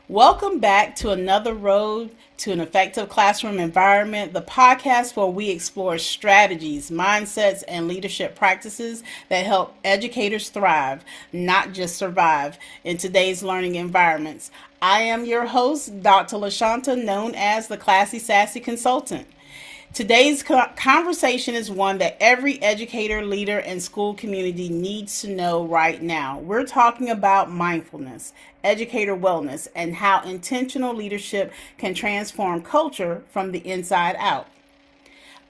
Welcome back to another road to an effective classroom environment, the podcast where we explore strategies, mindsets, and leadership practices that help educators thrive, not just survive, in today's learning environments. I am your host, Dr. Lashawnte, known as the Classy Sassy Consultant. Today's conversation is one that every educator, leader, and school community needs to know right now. We're talking about mindfulness, educator wellness, and how intentional leadership can transform culture from the inside out.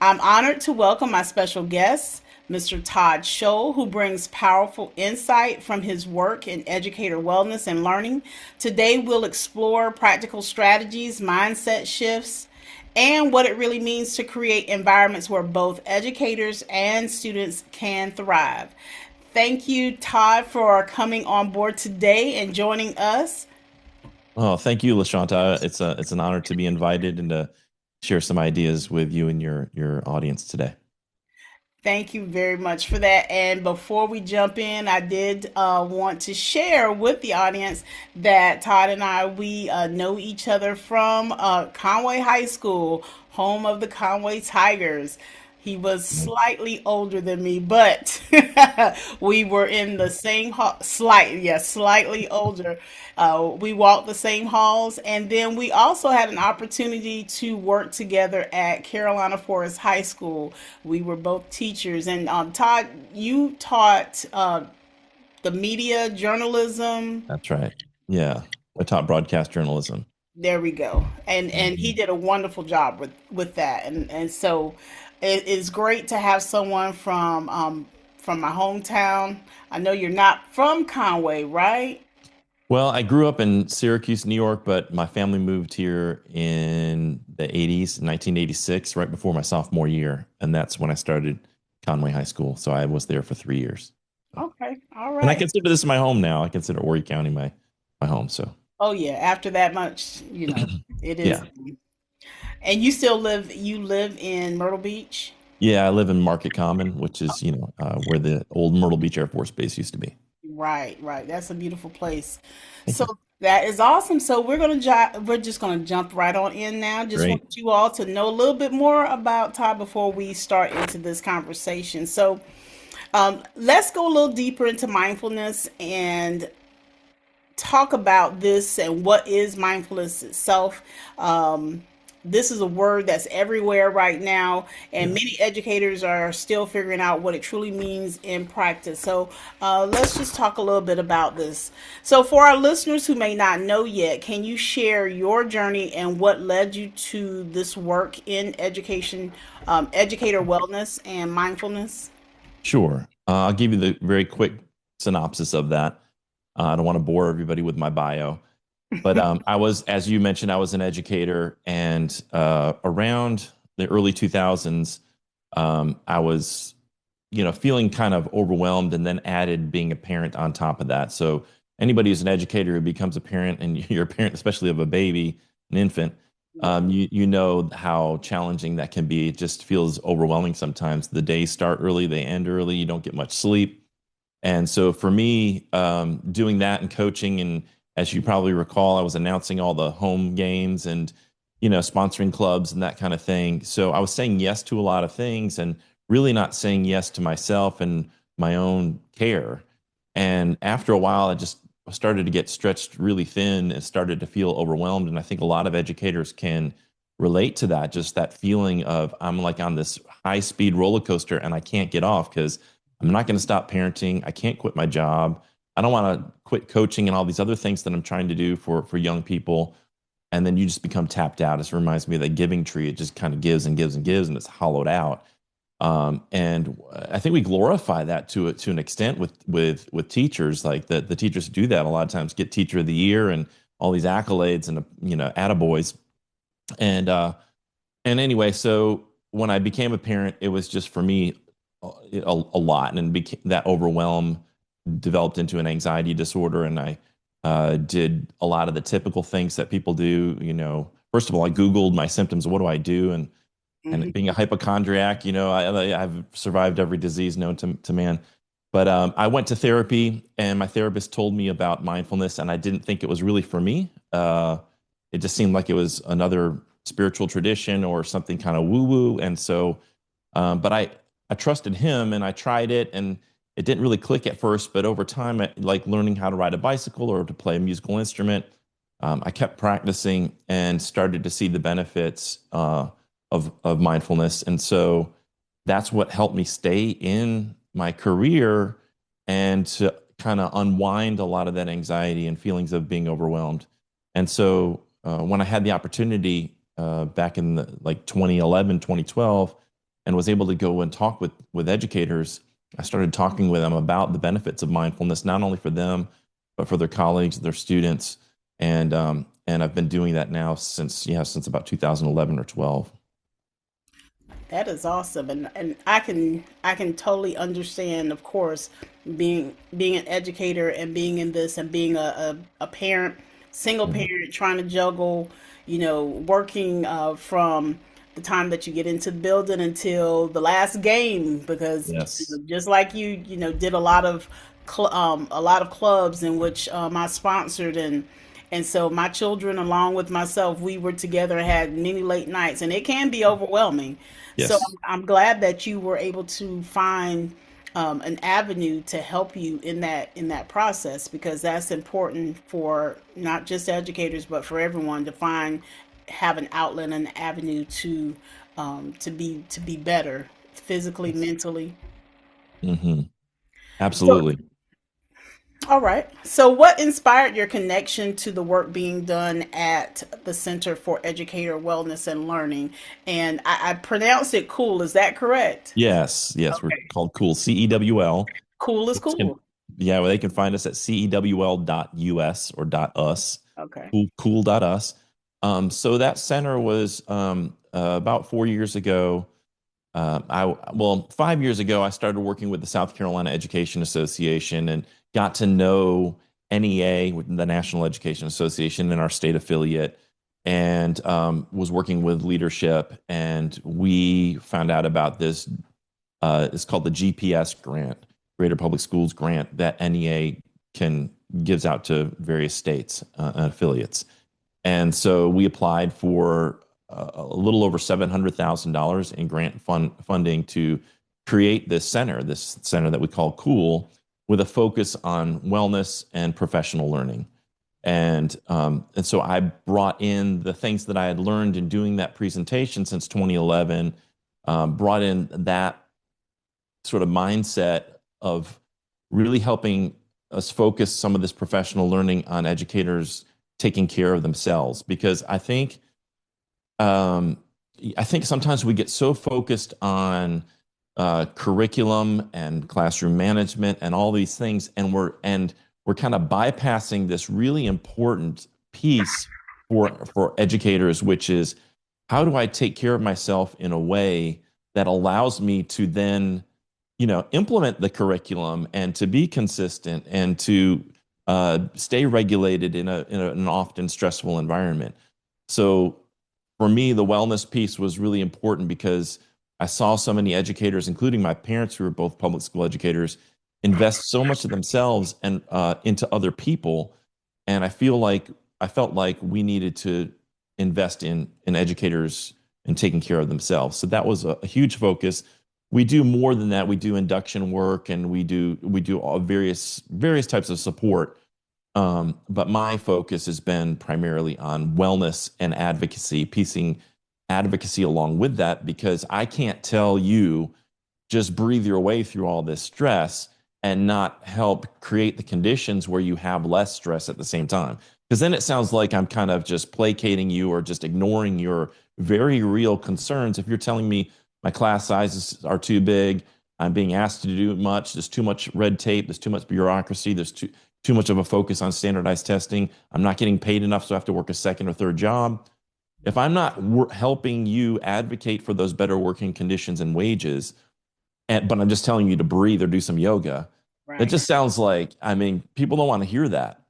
I'm honored to welcome my special guest, Mr. Todd Scholl, who brings powerful insight from his work in educator wellness and learning. Today, we'll explore practical strategies, mindset shifts, and what it really means to create environments where both educators and students can thrive. Thank you, Todd, for coming on board today and joining us. Oh, thank you, Lashawnte. It's an honor to be invited and to share some ideas with you and your audience today. Thank you very much for that. And before we jump in, I did want to share with the audience that Todd and we know each other from Conway High School, home of the Conway Tigers. He was slightly older than me, but we were in the same slightly older. We walked the same halls, and then we also had an opportunity to work together at Carolina Forest High School. We were both teachers, and Todd, you taught the media journalism. That's right. Yeah, I taught broadcast journalism. There we go. And he Mhm. did a wonderful job with that. And so it is great to have someone from my hometown. I know you're not from Conway, right? Well, I grew up in Syracuse, New York, but my family moved here in the 80s, 1986, right before my sophomore year, and that's when I started Conway High School. So I was there for 3 years. So- Okay. All And I right. consider this my home now. I consider Horry County my home. So Oh yeah, after that much, it is. yeah, And you live in Myrtle Beach? yeah, I live in Market Common, which is where the old Myrtle Beach Air Force Base used to be. Right, right. That's a beautiful place. Thank So you. that is awesome. So we're just gonna jump right on in now. Just want Great. you all to know a little bit more about Todd before we start into this conversation. So let's go a little deeper into mindfulness and talk about this and what is mindfulness itself. This is a word that's everywhere right now, and Yeah. many educators are still figuring out what it truly means in practice. So, let's just talk a little bit about this. So, for our listeners who may not know yet, can you share your journey and what led you to this work in education, educator wellness, and mindfulness? Sure. I'll give you the very quick synopsis of that. I don't want to bore everybody with my bio, but as you mentioned, I was an educator, and around the early 2000s, I was, feeling kind of overwhelmed, and then added being a parent on top of that. So anybody who's an educator who becomes a parent, and you're a parent, especially of a baby, an infant, Yeah. you know how challenging that can be. It just feels overwhelming sometimes. The days start early, they end early. You don't get much sleep. And so for me, doing that and coaching, and as you probably recall, I was announcing all the home games and, sponsoring clubs and that kind of thing. So I was saying yes to a lot of things and really not saying yes to myself and my own care. And after a while, I just started to get stretched really thin and started to feel overwhelmed. And I think a lot of educators can relate to that, just that feeling of I'm like on this high speed roller coaster and I can't get off because I'm not going to stop parenting. I can't quit my job. I don't want to quit coaching and all these other things that I'm trying to do for young people. And then you just become tapped out. It reminds me of that giving tree. It just kind of gives and gives and gives, and it's hollowed out. And I think we glorify that to an extent with teachers, like the teachers who do that a lot of times get Teacher of the Year and all these accolades and attaboys. And and anyway, so when I became a parent, it was just for me a lot, and became, that overwhelm developed into an anxiety disorder, and I did a lot of the typical things that people do. First of all, I Googled my symptoms. What do I do? And Mhm. being a hypochondriac, I've survived every disease known to man. But I went to therapy, and my therapist told me about mindfulness, and I didn't think it was really for me. It just seemed like it was another spiritual tradition or something kind of woo-woo. And so, but I trusted him, and I tried it, and it didn't really click at first. But over time, like learning how to ride a bicycle or to play a musical instrument, I kept practicing and started to see the benefits of mindfulness. And so that's what helped me stay in my career and to kind of unwind a lot of that anxiety and feelings of being overwhelmed. And so when I had the opportunity back in like 2011, 2012, and was able to go and talk with educators, I started talking with them about the benefits of mindfulness, not only for them, but for their colleagues, their students. And I've been doing that now since about 2011 or 12. That is awesome, and I can totally understand, of course, being an educator and being in this and being a parent, single Mhm. parent, trying to juggle, working from the time that you get into the building until the last game, because Yes. just like you did a lot of clubs in which I sponsored, and so my children, along with myself, we were together and had many late nights, and it can be overwhelming. So Yes. I'm glad that you were able to find an avenue to help you in that process, because that's important for not just educators but for everyone to have an outlet and an avenue to be better physically, Yes. mentally. Hmm. So, Absolutely. all right. So, what inspired your connection to the work being done at the Center for Educator Wellness and Learning? And I pronounced it cool. Is that correct? Yes. Yes. We're Okay. called Cool, CEWL. Cool is Folks can, cool. yeah, well, they can find us at cewl.us or .us, Okay. cool.us. So that center was about 4 years ago. Well, 5 years ago, I started working with the South Carolina Education Association and got to know NEA, the National Education Association, and our state affiliate, and was working with leadership. And we found out about this. It's called the GPS grant, Greater Public Schools grant that NEA can gives out to various states and affiliates. And so we applied for a little over $700,000 in funding to create this center that we call Cool, with a focus on wellness and professional learning. And so I brought in the things that I had learned in doing that presentation since 2011, brought in that sort of mindset of really helping us focus some of this professional learning on educators taking care of themselves, because um, I think sometimes we get so focused on curriculum and classroom management and all these things, and we're kind of bypassing this really important piece for educators, which is, how do I take care of myself in a way that allows me to then, implement the curriculum and to be consistent and to stay regulated in an often stressful environment. So for me, the wellness piece was really important because I saw so many educators, including my parents, who are both public school educators, invest so much of themselves and into other people, and I felt like we needed to invest in educators and taking care of themselves. So that was a huge focus. We do more than that. We do induction work, and we do all various types of support. But my focus has been primarily on wellness and advocacy, piecing advocacy along with that, because I can't tell you just breathe your way through all this stress and not help create the conditions where you have less stress at the same time. Because then it sounds like I'm kind of just placating you or just ignoring your very real concerns. If you're telling me my class sizes are too big, I'm being asked to do much, there's too much red tape, there's too much bureaucracy, there's too much of a focus on standardized testing, I'm not getting paid enough, so I have to work a second or third job. If I'm not helping you advocate for those better working conditions and wages, but I'm just telling you to breathe or do some yoga, it Right. just sounds like, I mean, people don't want to hear that.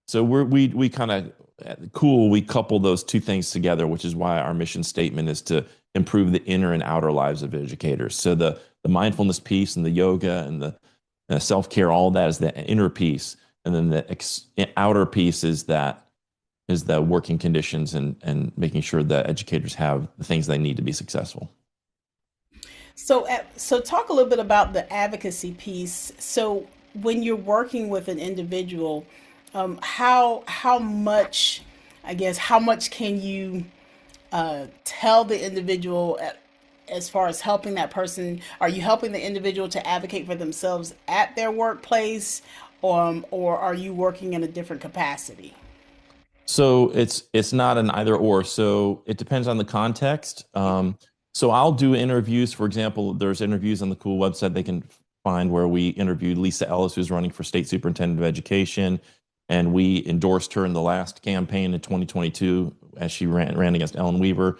So we kind of cool. We couple those two things together, which is why our mission statement is to improve the inner and outer lives of educators. So the mindfulness piece and the yoga and self-care, all that is the inner piece. And then the outer piece is the working conditions and making sure that educators have the things they need to be successful. So talk a little bit about the advocacy piece. So when you're working with an individual, how much, I guess, how much can you tell the individual as far as helping that person? Are you helping the individual to advocate for themselves at their workplace, or are you working in a different capacity? So it's not an either or. So it depends on the context. So I'll do interviews. For example, there's interviews on the Cool website they can find where we interviewed Lisa Ellis, who's running for state superintendent of education, and we endorsed her in the last campaign in 2022 as she ran against Ellen Weaver.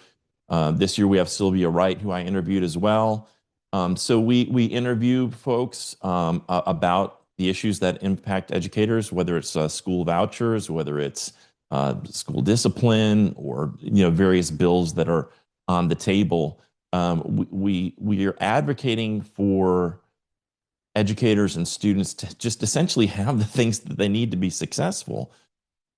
This year we have Sylvia Wright, who I interviewed as well. So we interview folks about the issues that impact educators, whether it's school vouchers, whether it's school discipline, or various bills that are on the table. We are advocating for educators and students to just essentially have the things that they need to be successful.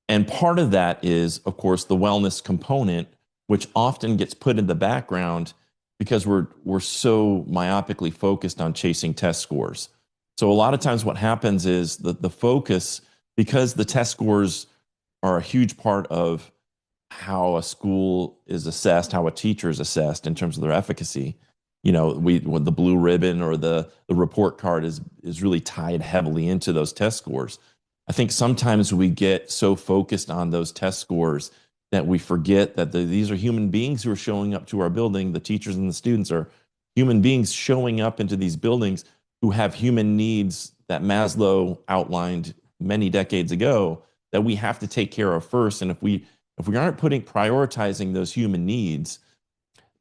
And part of that is, of course, the wellness component, which often gets put in the background because we're so myopically focused on chasing test scores. So a lot of times what happens is that the focus, because the test scores are a huge part of how a school is assessed, how a teacher is assessed in terms of their efficacy. When the blue ribbon or the report card is really tied heavily into those test scores. I think sometimes we get so focused on those test scores that we forget that these are human beings who are showing up to our building. The teachers and the students are human beings showing up into these buildings who have human needs that Maslow outlined many decades ago that we have to take care of first. And if we aren't prioritizing those human needs,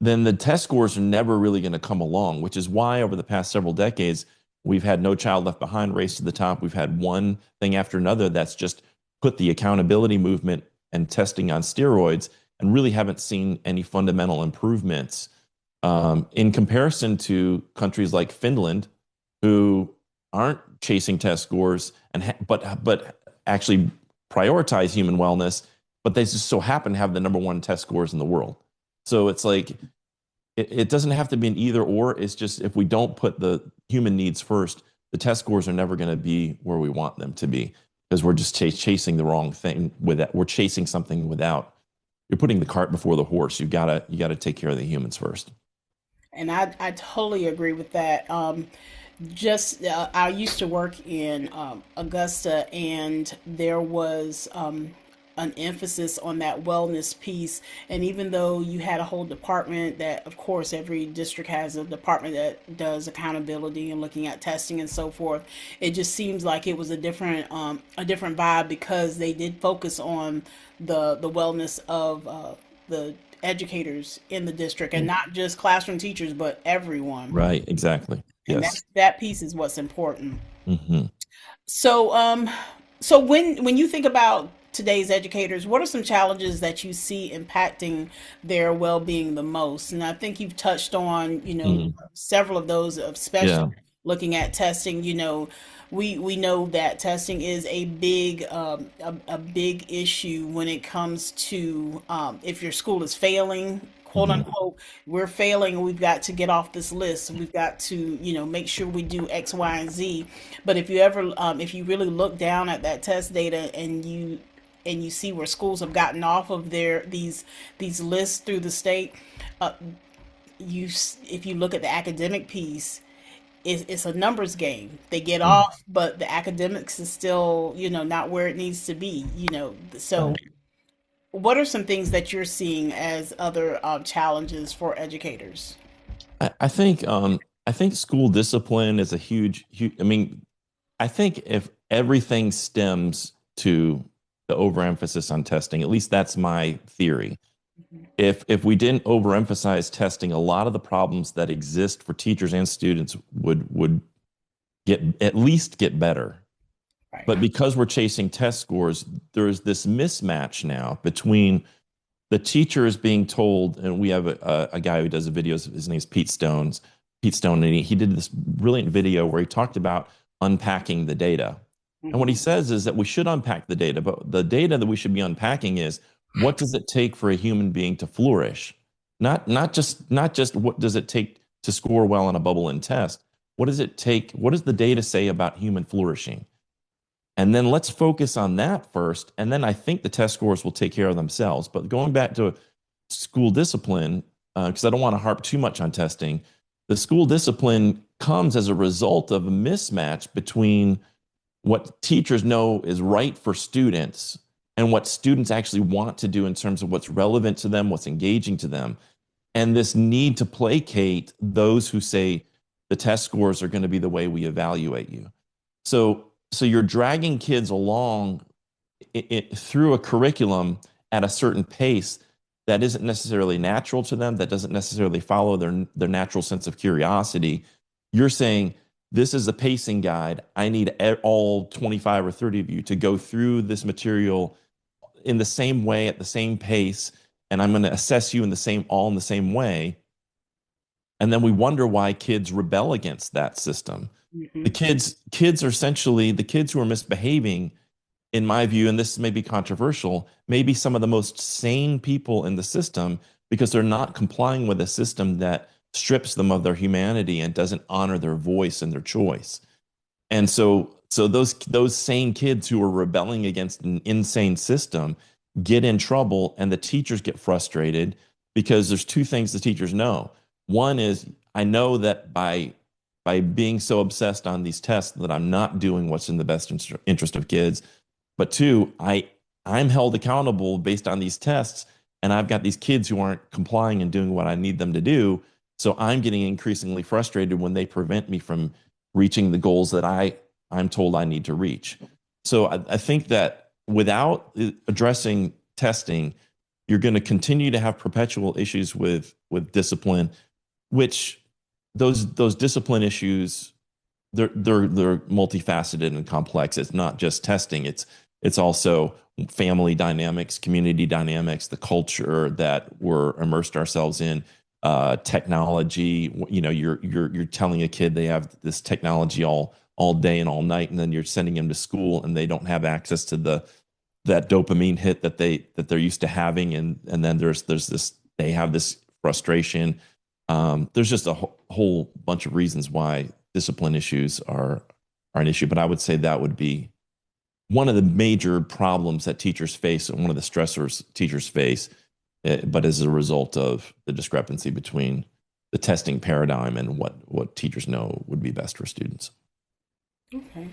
then the test scores are never really going to come along, which is why over the past several decades, we've had No Child Left Behind, Race to the Top. We've had one thing after another that's just put the accountability movement and testing on steroids, and really haven't seen any fundamental improvements in comparison to countries like Finland, who aren't chasing test scores but actually prioritize human wellness, but they just so happen to have the #1 test scores in the world. So it's like, it doesn't have to be an either or. It's just, if we don't put the human needs first, the test scores are never going to be where we want them to be, because we're just chasing the wrong thing with that. We're chasing something without, you're putting the cart before the horse. You gotta take care of the humans first. And I totally agree with that. Just I used to work in Augusta, and there was an emphasis on that wellness piece. And even though you had a whole department that, of course, every district has a department that does accountability and looking at testing and so forth, it just seems like it was a different vibe, because they did focus on the wellness of the educators in the district, and Mm. not just classroom teachers, but everyone. Right, exactly. And Yes. that piece is what's important. Hmm. So, so when you think about today's educators, what are some challenges that you see impacting their well-being the most? And I think you've touched on, Hmm. several of those, especially Yeah. looking at testing. We know that testing is a big a big issue when it comes to if your school is failing, quote Hmm. unquote, we're failing, we've got to get off this list, we've got to make sure we do X, Y, and Z. But if you really look down at that test data, and you see where schools have gotten off of these lists through the state, uh, if you look at the academic piece, it's a numbers game. They get Mm. off, but the academics is still, not where it needs to be. So Right. what are some things that you're seeing as other challenges for educators? I think school discipline is a huge. I mean, I think if everything stems to the overemphasis on testing, at least that's my theory. Mhm. If we didn't overemphasize testing, a lot of the problems that exist for teachers and students would get better. Right. But because we're chasing test scores, there's this mismatch now between the teacher is being told, and we have a guy who does the videos. His name's Pete Stone, and he did this brilliant video where he talked about unpacking the data. And what he says is that we should unpack the data, but the data that we should be unpacking is what does it take for a human being to flourish? Not just what does it take to score well on a bubble and test. What does it take? What does the data say about human flourishing? And then let's focus on that first. And then I think the test scores will take care of themselves. But going back to school discipline, because I don't want to harp too much on testing, the school discipline comes as a result of a mismatch between what teachers know is right for students and what students actually want to do in terms of what's relevant to them, what's engaging to them. And this need to placate those who say the test scores are going to be the way we evaluate you. So you're dragging kids along through a curriculum at a certain pace that isn't necessarily natural to them, that doesn't necessarily follow their natural sense of curiosity. You're saying, this is a pacing guide. I need all 25 or 30 of you to go through this material in the same way, at the same pace, and I'm going to assess you in the same way. And then we wonder why kids rebel against that system. Mm-hmm. The kids are essentially the kids who are misbehaving, in my view, and this may be controversial, may be some of the most sane people in the system because they're not complying with a system that strips them of their humanity and doesn't honor their voice and their choice. And so those sane kids who are rebelling against an insane system get in trouble, and the teachers get frustrated because there's two things the teachers know. One is, I know that by being so obsessed on these tests that I'm not doing what's in the best interest of kids. But two, I'm held accountable based on these tests, and I've got these kids who aren't complying and doing what I need them to do. So I'm getting increasingly frustrated when they prevent me from reaching the goals that I'm told I need to reach. So I think that without addressing testing, you're going to continue to have perpetual issues with discipline, which those discipline issues, they're multifaceted and complex. It's not just testing. It's also family dynamics, community dynamics, the culture that we're immersed ourselves in, technology. You know, you're telling a kid they have this technology all day and all night, and then you're sending them to school and they don't have access to that dopamine hit that they're used to having, and then there's this, they have this frustration. There's just a whole bunch of reasons why discipline issues are an issue, but I would say that would be one of the major problems that teachers face, and one of the stressors teachers face, but as a result of the discrepancy between the testing paradigm and what teachers know would be best for students. Okay,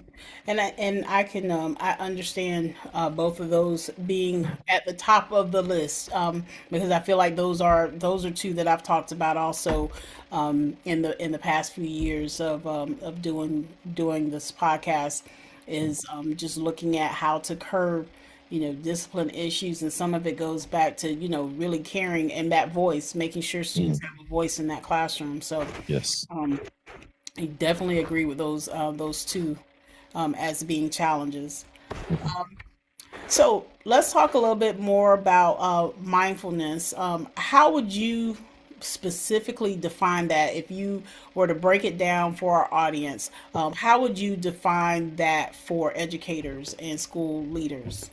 and I can I understand both of those being at the top of the list, because I feel like those are two that I've talked about also in the past few years of doing this podcast, is just looking at how to curb, discipline issues, and some of it goes back to, really caring and that voice, making sure students Mhm. have a voice in that classroom. So Yes. um, I definitely agree with those two as being challenges. Mhm. So let's talk a little bit more about mindfulness. How would you specifically define that if you were to break it down for our audience? How would you define that for educators and school leaders?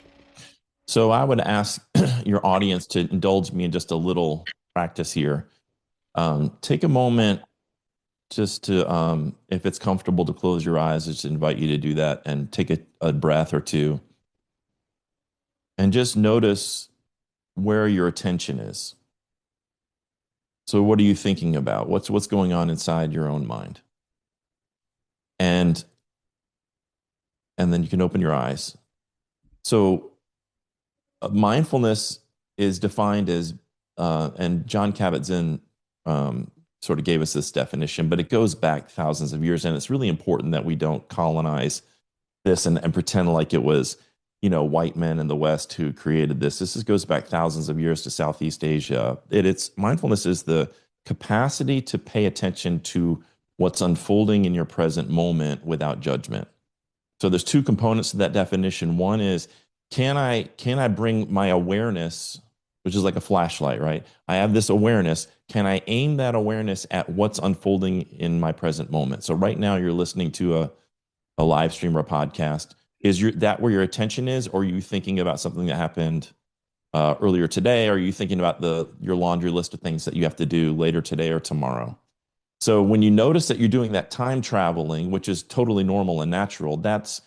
So I would ask your audience to indulge me in just a little practice here. Take a moment just to, if it's comfortable to close your eyes, just invite you to do that and take a breath or two and just notice where your attention is. So what are you thinking about? What's going on inside your own mind? And then you can open your eyes. So mindfulness is defined as, and John Kabat-Zinn sort of gave us this definition, but it goes back thousands of years, and it's really important that we don't colonize this and pretend like it was, white men in the West who created this. This goes back thousands of years to Southeast Asia. It's mindfulness is the capacity to pay attention to what's unfolding in your present moment without judgment. So there's two components to that definition. One is, can I bring my awareness, which is like a flashlight, right? I have this awareness. Can I aim that awareness at what's unfolding in my present moment? So right now you're listening to a live stream or a podcast, is that where your attention is, or are you thinking about something that happened earlier today? Or are you thinking about your laundry list of things that you have to do later today or tomorrow? So when you notice that you're doing that time traveling, which is totally normal and natural, that's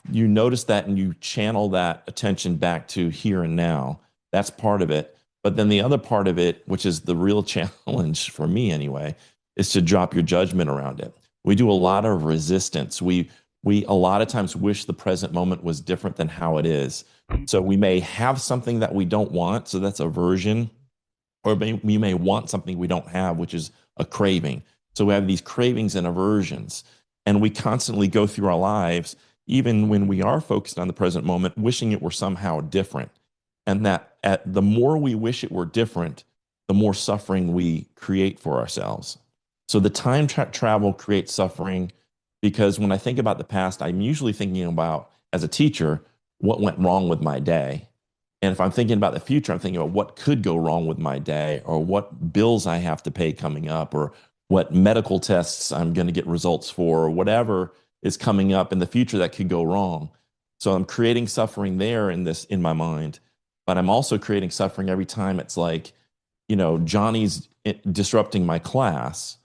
you notice that and you channel that attention back to here and now. That's part of it. But then the other part of it, which is the real challenge for me anyway, is to drop your judgment around it. We do a lot of resistance. We a lot of times wish the present moment was different than how it is. So we may have something that we don't want, so that's aversion, or we may want something we don't have, which is a craving. So we have these cravings and aversions, and we constantly go through our lives, even when we are focused on the present moment, wishing it were somehow different. And the more we wish it were different, the more suffering we create for ourselves. So the time travel creates suffering because when I think about the past, I'm usually thinking about, as a teacher, what went wrong with my day. And if I'm thinking about the future, I'm thinking about what could go wrong with my day, or what bills I have to pay coming up, or what medical tests I'm going to get results for, or whatever is coming up in the future that could go wrong. So I'm creating suffering there in my mind, but I'm also creating suffering every time it's like, Johnny's disrupting my class,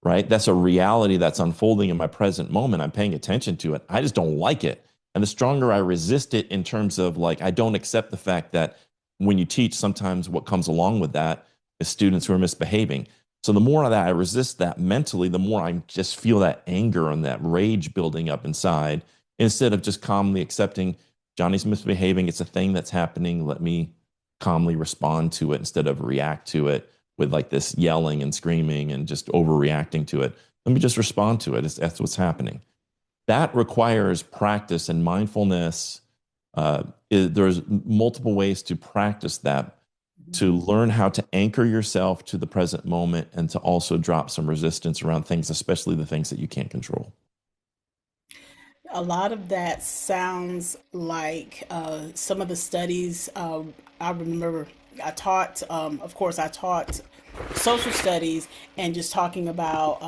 right? That's a reality that's unfolding in my present moment. I'm paying attention to it. I just don't like it. And the stronger I resist it in terms of like, I don't accept the fact that when you teach, sometimes what comes along with that is students who are misbehaving. So the more that I resist that mentally, the more I just feel that anger and that rage building up inside instead of just calmly accepting Johnny's misbehaving. It's a thing that's happening. Let me calmly respond to it instead of react to it with like this yelling and screaming and just overreacting to it. Let me just respond to it. That's what's happening. That requires practice and mindfulness. There's multiple ways to practice that, to learn how to anchor yourself to the present moment and to also drop some resistance around things, especially the things that you can't control. A lot of that sounds like some of the studies. I remember of course, I taught social studies and just talking about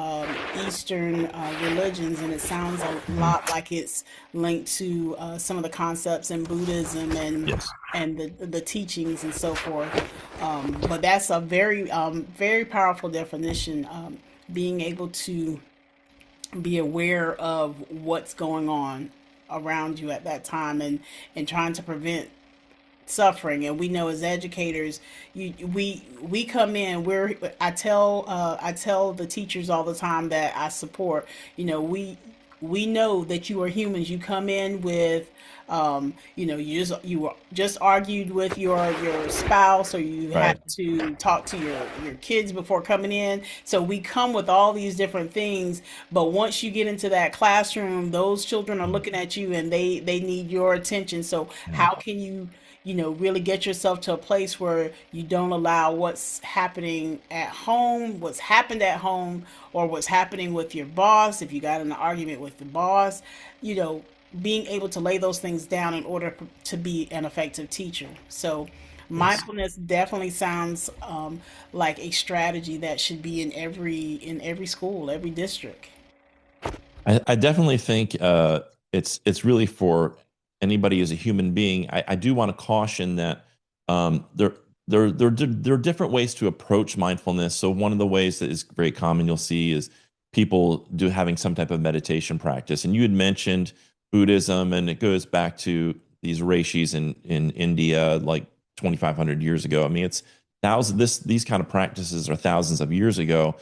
Eastern religions, and it sounds a Mhm. lot like it's linked to some of the concepts in Buddhism Yes. and the teachings and so forth. But that's a very powerful definition. Being able to be aware of what's going on around you at that time, and trying to prevent suffering. And we know as educators, we come in, I tell the teachers all the time that I support, we know that you are humans. You come in with you just argued with your spouse, or you had Right. to talk to your kids before coming in. So we come with all these different things, but once you get into that classroom, those children are looking at you, and they need your attention. So Yeah. how can you really get yourself to a place where you don't allow what's happening at home, what's happened at home, or what's happening with your boss, if you got in an argument with the boss, you know, being able to lay those things down in order to be an effective teacher. So Yes. mindfulness definitely sounds like a strategy that should be in every school, every district. I definitely think it's really for anybody who's a human being. I do want to caution that there are different ways to approach mindfulness. So one of the ways that is very common you'll see is people having some type of meditation practice. And you had mentioned Buddhism, and it goes back to these rishis in India like 2,500 years ago. I mean, it's thousands. These kind of practices are thousands of years ago,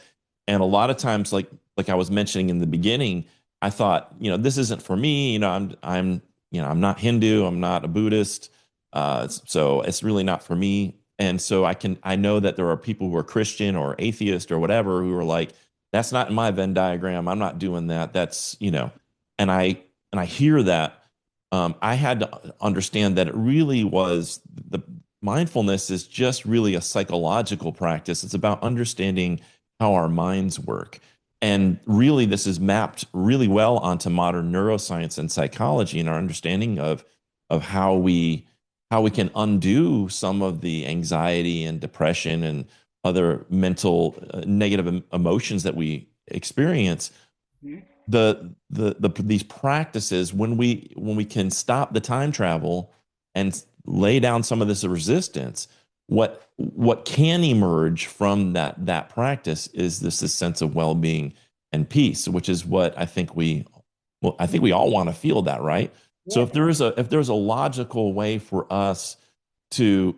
and a lot of times, like I was mentioning in the beginning, I thought, this isn't for me. I'm not Hindu. I'm not a Buddhist. So it's really not for me. And so I know that there are people who are Christian or atheist or whatever who are like, that's not in my Venn diagram. I'm not doing that. And I hear that. I had to understand that it really was the mindfulness is just really a psychological practice. It's about understanding how our minds work. And really, this is mapped really well onto modern neuroscience and psychology and our understanding of how we can undo some of the anxiety and depression and other mental negative emotions that we experience these practices, when we can stop the time travel and lay down some of this resistance, what can emerge from that practice is this sense of well-being and peace, which is what I think we all want to feel that, right? So Yeah. if there's a logical way for us to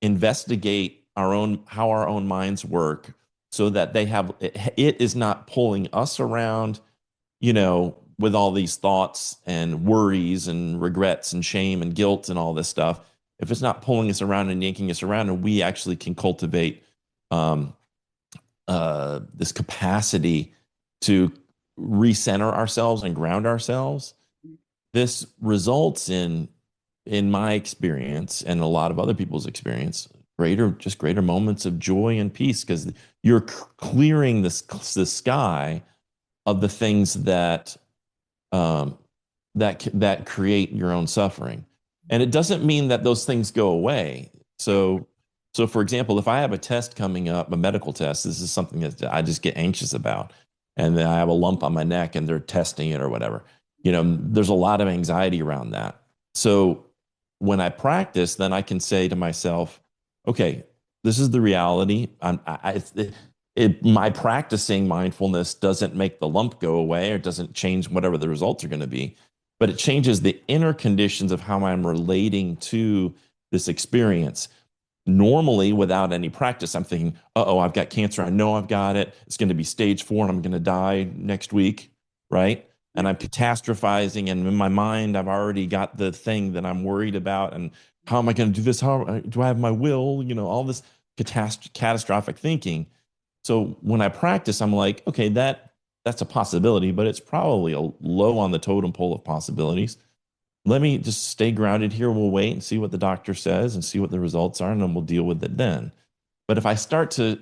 investigate how our own minds work so that it is not pulling us around, with all these thoughts and worries and regrets and shame and guilt and all this stuff. If it's not pulling us around and yanking us around, and we actually can cultivate um, this capacity to recenter ourselves and ground ourselves, this results in my experience and a lot of other people's experience, greater moments of joy and peace because you're clearing the sky of the things um, that create your own suffering. And it doesn't mean that those things go away. So for example, if I have a test coming up, a medical test, this is something that I just get anxious about, and then I have a lump on my neck and they're testing it or whatever. There's a lot of anxiety around that. So when I practice, then I can say to myself, okay, this is the reality. My practicing mindfulness doesn't make the lump go away or doesn't change whatever the results are going to be, but it changes the inner conditions of how I'm relating to this experience. Normally, without any practice, I'm thinking, uh-oh, I've got cancer. I know I've got it. It's going to be stage 4 and I'm going to die next week, right? And I'm catastrophizing, and in my mind, I've already got the thing that I'm worried about. And how am I going to do this? How do I have my will? All this catastrophic thinking. So when I practice, I'm like, okay, that's a possibility, but it's probably a low on the totem pole of possibilities. Let me just stay grounded here. We'll wait and see what the doctor says and see what the results are, and then we'll deal with it then. But if I start to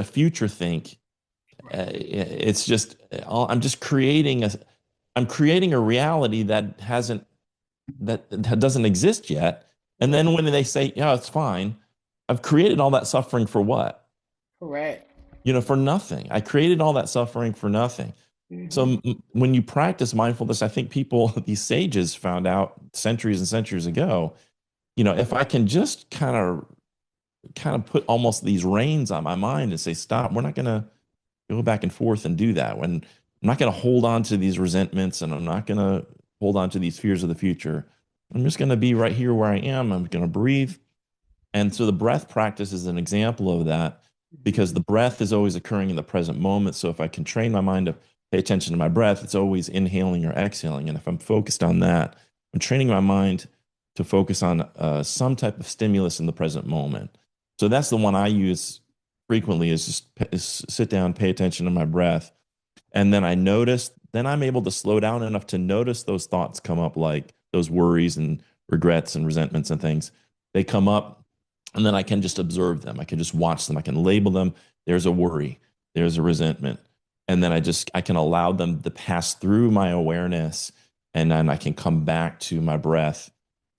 future think, it's just I'm creating a reality that doesn't exist yet. And then when they say, yeah, it's fine, I've created all that suffering for what? Correct. For nothing. I created all that suffering for nothing. So Hmm. when you practice mindfulness, I think these sages found out centuries and centuries ago, if I can just kind of put almost these reins on my mind and say, stop, we're not going to go back and forth and do that. When I'm not going to hold on to these resentments, and I'm not going to hold on to these fears of the future. I'm just going to be right here where I am. I'm going to breathe. And so the breath practice is an example of that, because the breath is always occurring in the present moment. So if I can train my mind to pay attention to my breath, it's always inhaling or exhaling. And if I'm focused on that, I'm training my mind to focus on some type of stimulus in the present moment. So that's the one I use frequently, is sit down, pay attention to my breath. And then then I'm able to slow down enough to notice those thoughts come up, like those worries and regrets and resentments and things. They come up, and then I can just observe them. I can just watch them. I can label them. There's a worry. There's a resentment. And then I can allow them to pass through my awareness, and then I can come back to my breath.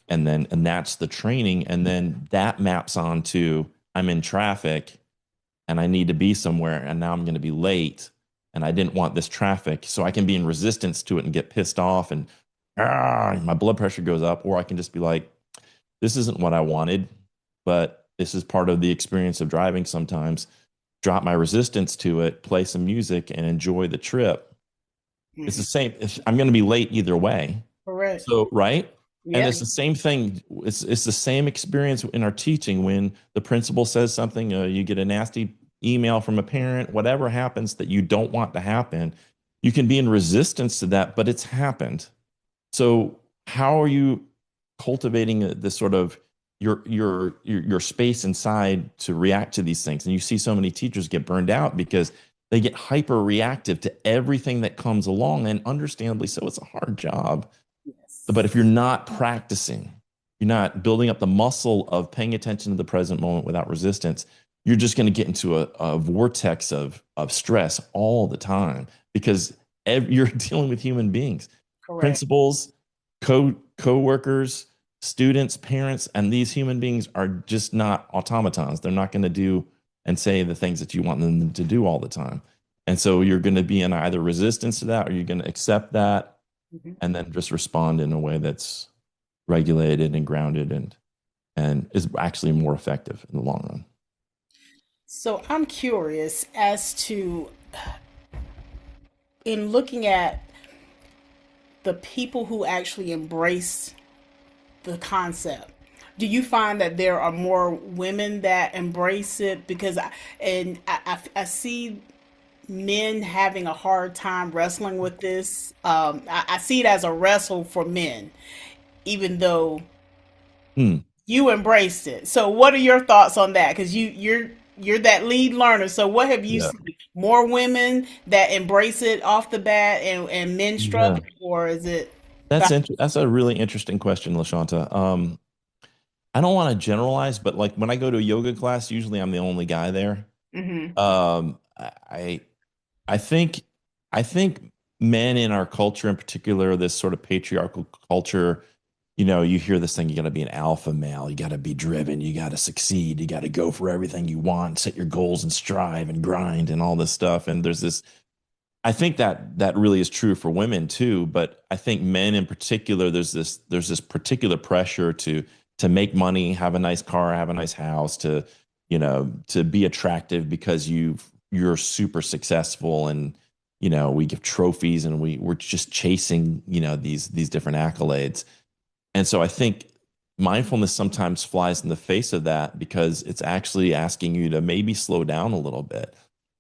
And that's the training. And then that maps onto, I'm in traffic and I need to be somewhere, and now I'm going to be late, and I didn't want this traffic. So I can be in resistance to it and get pissed off, and my blood pressure goes up. Or I can just be like, this isn't what I wanted, but this is part of the experience of driving sometimes. Drop my resistance to it, play some music, and enjoy the trip. It's the same. I'm going to be late either way. Correct. So, right? And Yeah. it's the same thing. It's the same experience in our teaching. When the principal says something, you get a nasty email from a parent, whatever happens that you don't want to happen, you can be in resistance to that, but it's happened. So how are you cultivating this sort of your space inside to react to these things? And you see so many teachers get burned out because they get hyper reactive to everything that comes along, and understandably so. It's a hard job. But if you're not practicing, you're not building up the muscle of paying attention to the present moment without resistance, you're just going to get into a vortex of stress all the time, because you're dealing with human beings, Correct. principals, co-workers, students, parents, and these human beings are just not automatons. They're not going to do and say the things that you want them to do all the time. And so you're going to be in either resistance to that, or you're going to accept that Mhm. and then just respond in a way that's regulated and grounded and is actually more effective in the long run. So I'm curious as to, in looking at the people who actually embrace the concept, do you find that there are more women that embrace it? Because I see men having a hard time wrestling with this. I see it as a wrestle for men, even though Hmm. you embraced it. So, what are your thoughts on that? Because you're that lead learner. So, what have you Yeah. seen? More women that embrace it off the bat, and men Yeah. struggle, or is it? That's a really interesting question, Lashawnte. I don't want to generalize, but like when I go to a yoga class, usually I'm the only guy there. Mm-hmm. I I think I think men in our culture in particular, this sort of patriarchal culture, you hear this thing, you got to be an alpha male, you got to be driven, you got to succeed, you got to go for everything you want, set your goals and strive and grind and all this stuff. And there's this I think that really is true for women too, but I think men in particular, there's this particular pressure to make money, have a nice car, have a nice house, to be attractive because you're super successful, and we give trophies and we're just chasing these different accolades. And so I think mindfulness sometimes flies in the face of that because it's actually asking you to maybe slow down a little bit.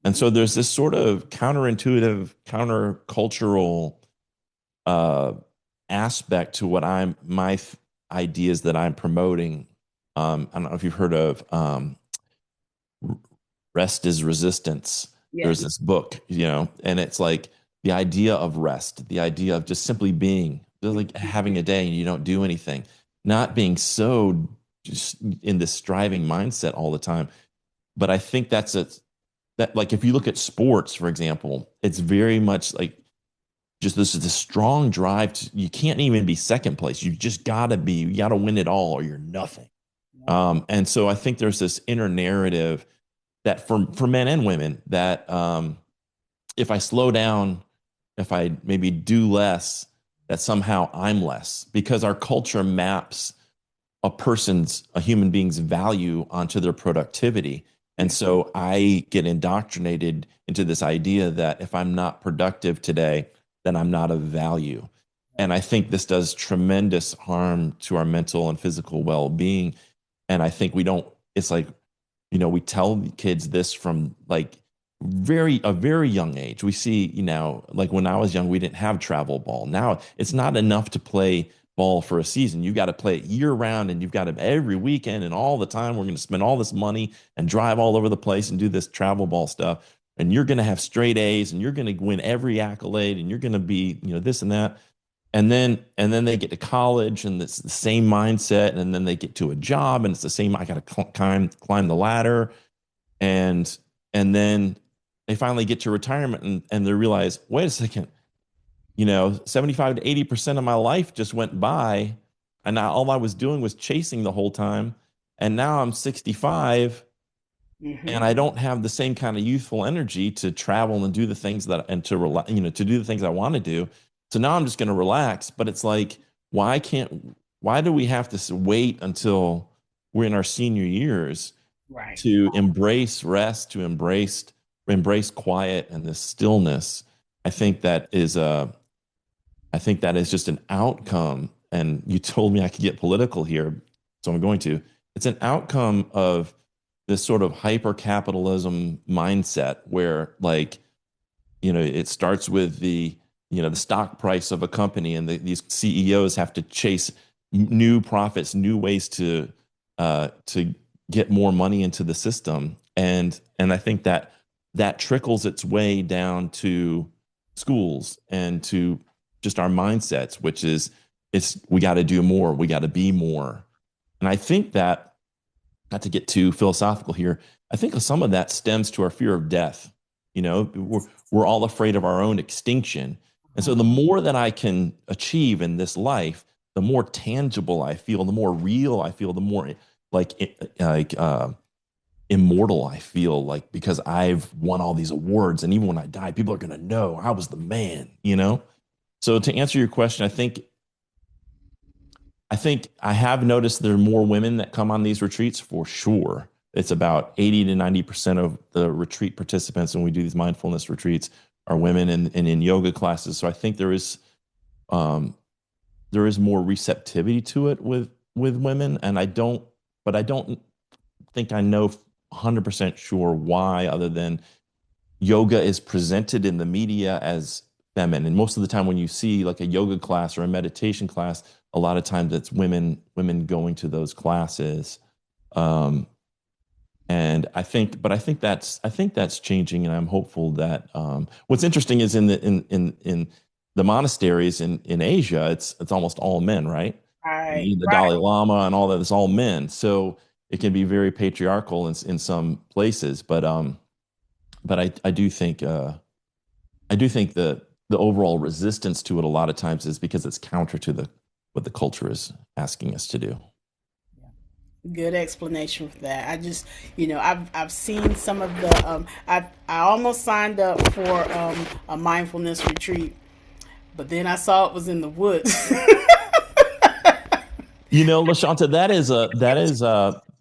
And so there's this sort of counterintuitive, countercultural uh, aspect to what ideas that I'm promoting. I don't know if you've heard of Rest is Resistance. There's Yes. this book, and it's like the idea of rest, the idea of just simply being, just like having a day and you don't do anything, not being so just in this striving mindset all the time. But I think that like if you look at sports, for example, it's very much like just this strong drive you can't even be second place. You gotta win it all or you're nothing. And so I think there's this inner narrative that for men and women that if I slow down, if I maybe do less, that somehow I'm less because our culture maps a human being's value onto their productivity. And so I get indoctrinated into this idea that if I'm not productive today, then I'm not of value. And I think this does tremendous harm to our mental and physical well-being. And I think we don't, it's like, we tell kids this from like a very young age. We see, like when I was young, we didn't have travel ball. Now it's not enough to play ball for a season. You got to play it year round and you've got to every weekend and all the time. We're going to spend all this money and drive all over the place and do this travel ball stuff. And you're going to have straight A's and you're going to win every accolade and you're going to be, this and that. And then they get to college and it's the same mindset. And then they get to a job and it's the same. I got to climb the ladder. And, and then they finally get to retirement and they realize, wait a second, 75 to 80% of my life just went by. And now all I was doing was chasing the whole time. And now I'm 65 Mm-hmm. and I don't have the same kind of youthful energy to travel and do the things to do the things I want to do. So now I'm just going to relax. But it's like, why do we have to wait until we're in our senior years Right. to embrace rest, to embrace quiet and this stillness? I think that is just an outcome. And you told me I could get political here, so I'm going to. It's an outcome of this sort of hyper capitalism mindset where, like, it starts with the stock price of a company, and these CEOs have to chase new profits, new ways to get more money into the system, and I think that trickles its way down to schools and to just our mindsets, which is we got to do more, we got to be more. And I think that, not to get too philosophical here, I think some of that stems to our fear of death. We're all afraid of our own extinction. And so the more that I can achieve in this life, the more tangible I feel, the more real I feel, the more like immortal, I feel like, because I've won all these awards. And even when I die, people are going to know I was the man, you know? So to answer your question, I think I have noticed there are more women that come on these retreats for sure. It's about 80 to 90% of the retreat participants when we do these mindfulness retreats are women and in yoga classes. So I think um, there is more receptivity to it with women. But I don't think I know 100% sure why, other than yoga is presented in the media as feminine. And most of the time when you see like a yoga class or a meditation class, a lot of times it's women going to those classes. Um, and I think that's changing, and I'm hopeful that what's interesting is in the monasteries in Asia, it's almost all men, right? Right, The right. Dalai Lama and all that, it's all men. So it can be very patriarchal in some places, but I do think the overall resistance to it a lot of times is because it's counter to the what the culture is asking us to do. Good explanation for that. I just, I've seen some of the I almost signed up for a mindfulness retreat, but then I saw it was in the woods. Lashawnte,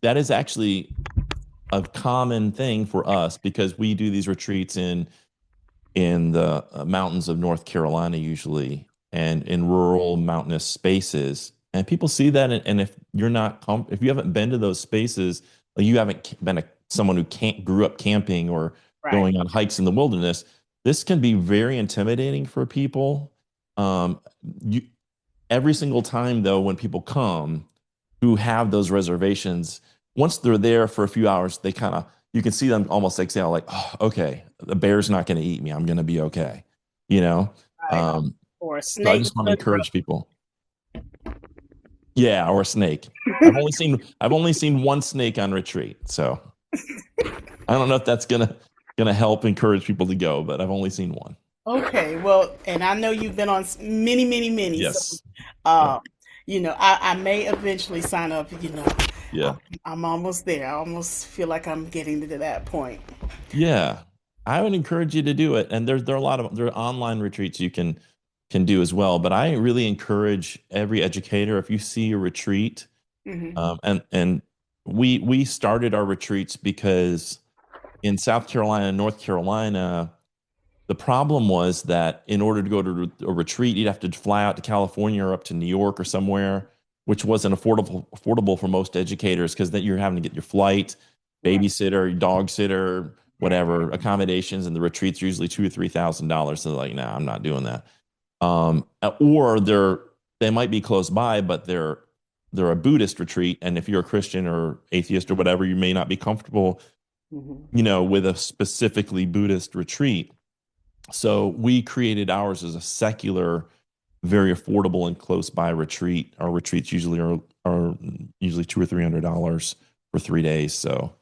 that is actually a common thing for us because we do these retreats in the mountains of North Carolina usually, and in rural mountainous spaces. And people see that, and if you're not if you haven't been to those spaces, like you haven't been someone who can't grew up camping or Right. going on hikes in the wilderness, this can be very intimidating for people. Um, you Every single time though, when people come who have those reservations, once they're there for a few hours, they kind of you can see them almost exhale, like, oh, okay, the bear's not going to eat me. I'm going to be okay. You know. Right. Um, Or a so I snake just want to foot encourage people. Yeah, or a snake. I've only seen one snake on retreat, so I don't know if that's gonna help encourage people to go, but I've only seen one. Okay, well, and I know you've been on many, many, many. So, Yes. Yeah. uh, I may eventually sign up. I, Yeah. I'm almost there. I almost feel like I'm getting to that point. Yeah. I would encourage you to do it. And there are a lot of there are online retreats you can do as well. But I really encourage every educator, if you see a retreat, Hmm. and we started our retreats because in South Carolina and North Carolina, the problem was that in order to go to a retreat, you'd have to fly out to California or up to New York or somewhere, which wasn't affordable for most educators because then you're having to get your flight, Right. babysitter, dog sitter, whatever accommodations, and the retreats are usually $2,000 or $3,000. So like, nah, I'm not doing that. Or they might be close by, but they're a Buddhist retreat, and if you're a Christian or atheist or whatever, you may not be comfortable, Hmm. with a specifically Buddhist retreat. So we created ours as a secular, very affordable and close by retreat. Our retreats are usually $200 or $300 for 3 days. So,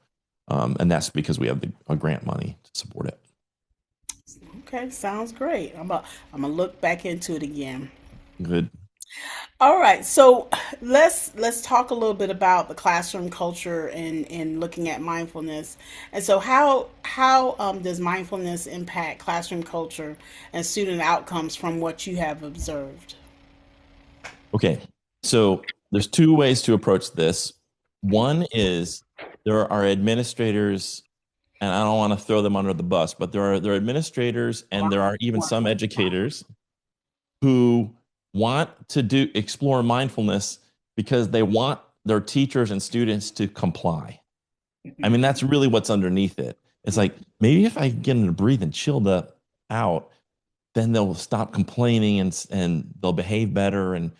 and that's because we have a grant money to support it. Okay, sounds great. I'm gonna look back into it again. Good. All right, so let's talk a little bit about the classroom culture and looking at mindfulness. And so, how does mindfulness impact classroom culture and student outcomes from what you have observed? Okay. So there's two ways to approach this. One is there are administrators, and I don't want to throw them under the bus, but there are administrators and there are even some educators who want to do explore mindfulness because they want their teachers and students to comply. I mean, that's really what's underneath it. It's like maybe if I get them to breathe and chill out, then they'll stop complaining and they'll behave better, and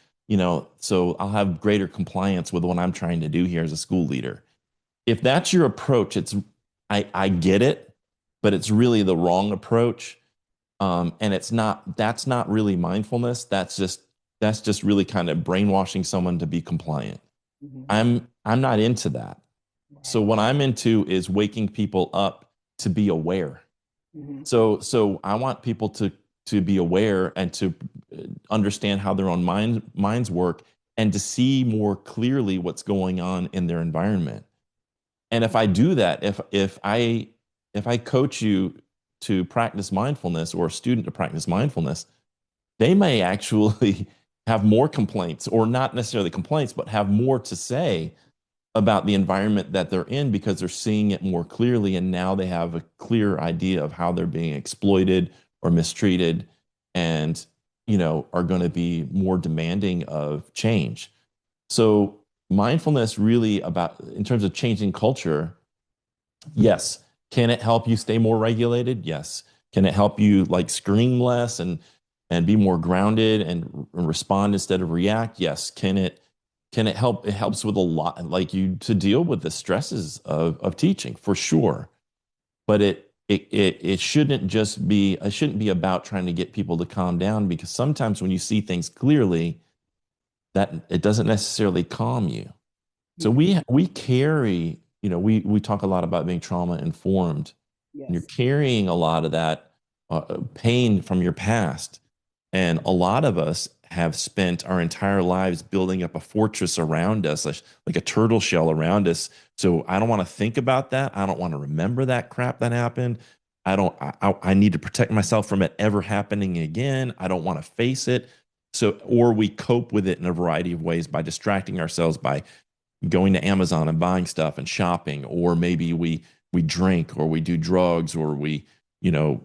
so I'll have greater compliance with what I'm trying to do here as a school leader. If that's your approach, I get it, but it's really the wrong approach. And that's not really mindfulness. That's just really kind of brainwashing someone to be compliant. Mhm. I'm not into that. So Right. what I'm into is waking people up to be aware. Mhm. So I want people to be aware and to understand how their own minds work and to see more clearly what's going on in their environment. And if I do that, if I coach you to practice mindfulness or a student to practice mindfulness, they may actually have more complaints, or not necessarily complaints, but have more to say about the environment that they're in because they're seeing it more clearly. And now they have a clear idea of how they're being exploited or mistreated, and, are going to be more demanding of change. So mindfulness really about, in terms of changing culture, yes. Can it help you stay more regulated? Yes. Can it help you like scream less and be more grounded and respond instead of react? Yes. Can it help? It helps with a lot, like you to deal with the stresses of teaching for sure. But it shouldn't just be, it shouldn't be about trying to get people to calm down, because sometimes when you see things clearly, that it doesn't necessarily calm you. So Mhm. we carry, we talk a lot about being trauma informed, and you're Yes. carrying a lot of that pain from your past. And a lot of us have spent our entire lives building up a fortress around us, like a turtle shell around us. So I don't want to think about that. I don't want to remember that crap that happened. I need to protect myself from it ever happening again. I don't want to face it. So, or we cope with it in a variety of ways by distracting ourselves by going to Amazon and buying stuff and shopping, or maybe we drink, or we do drugs, or we, you know,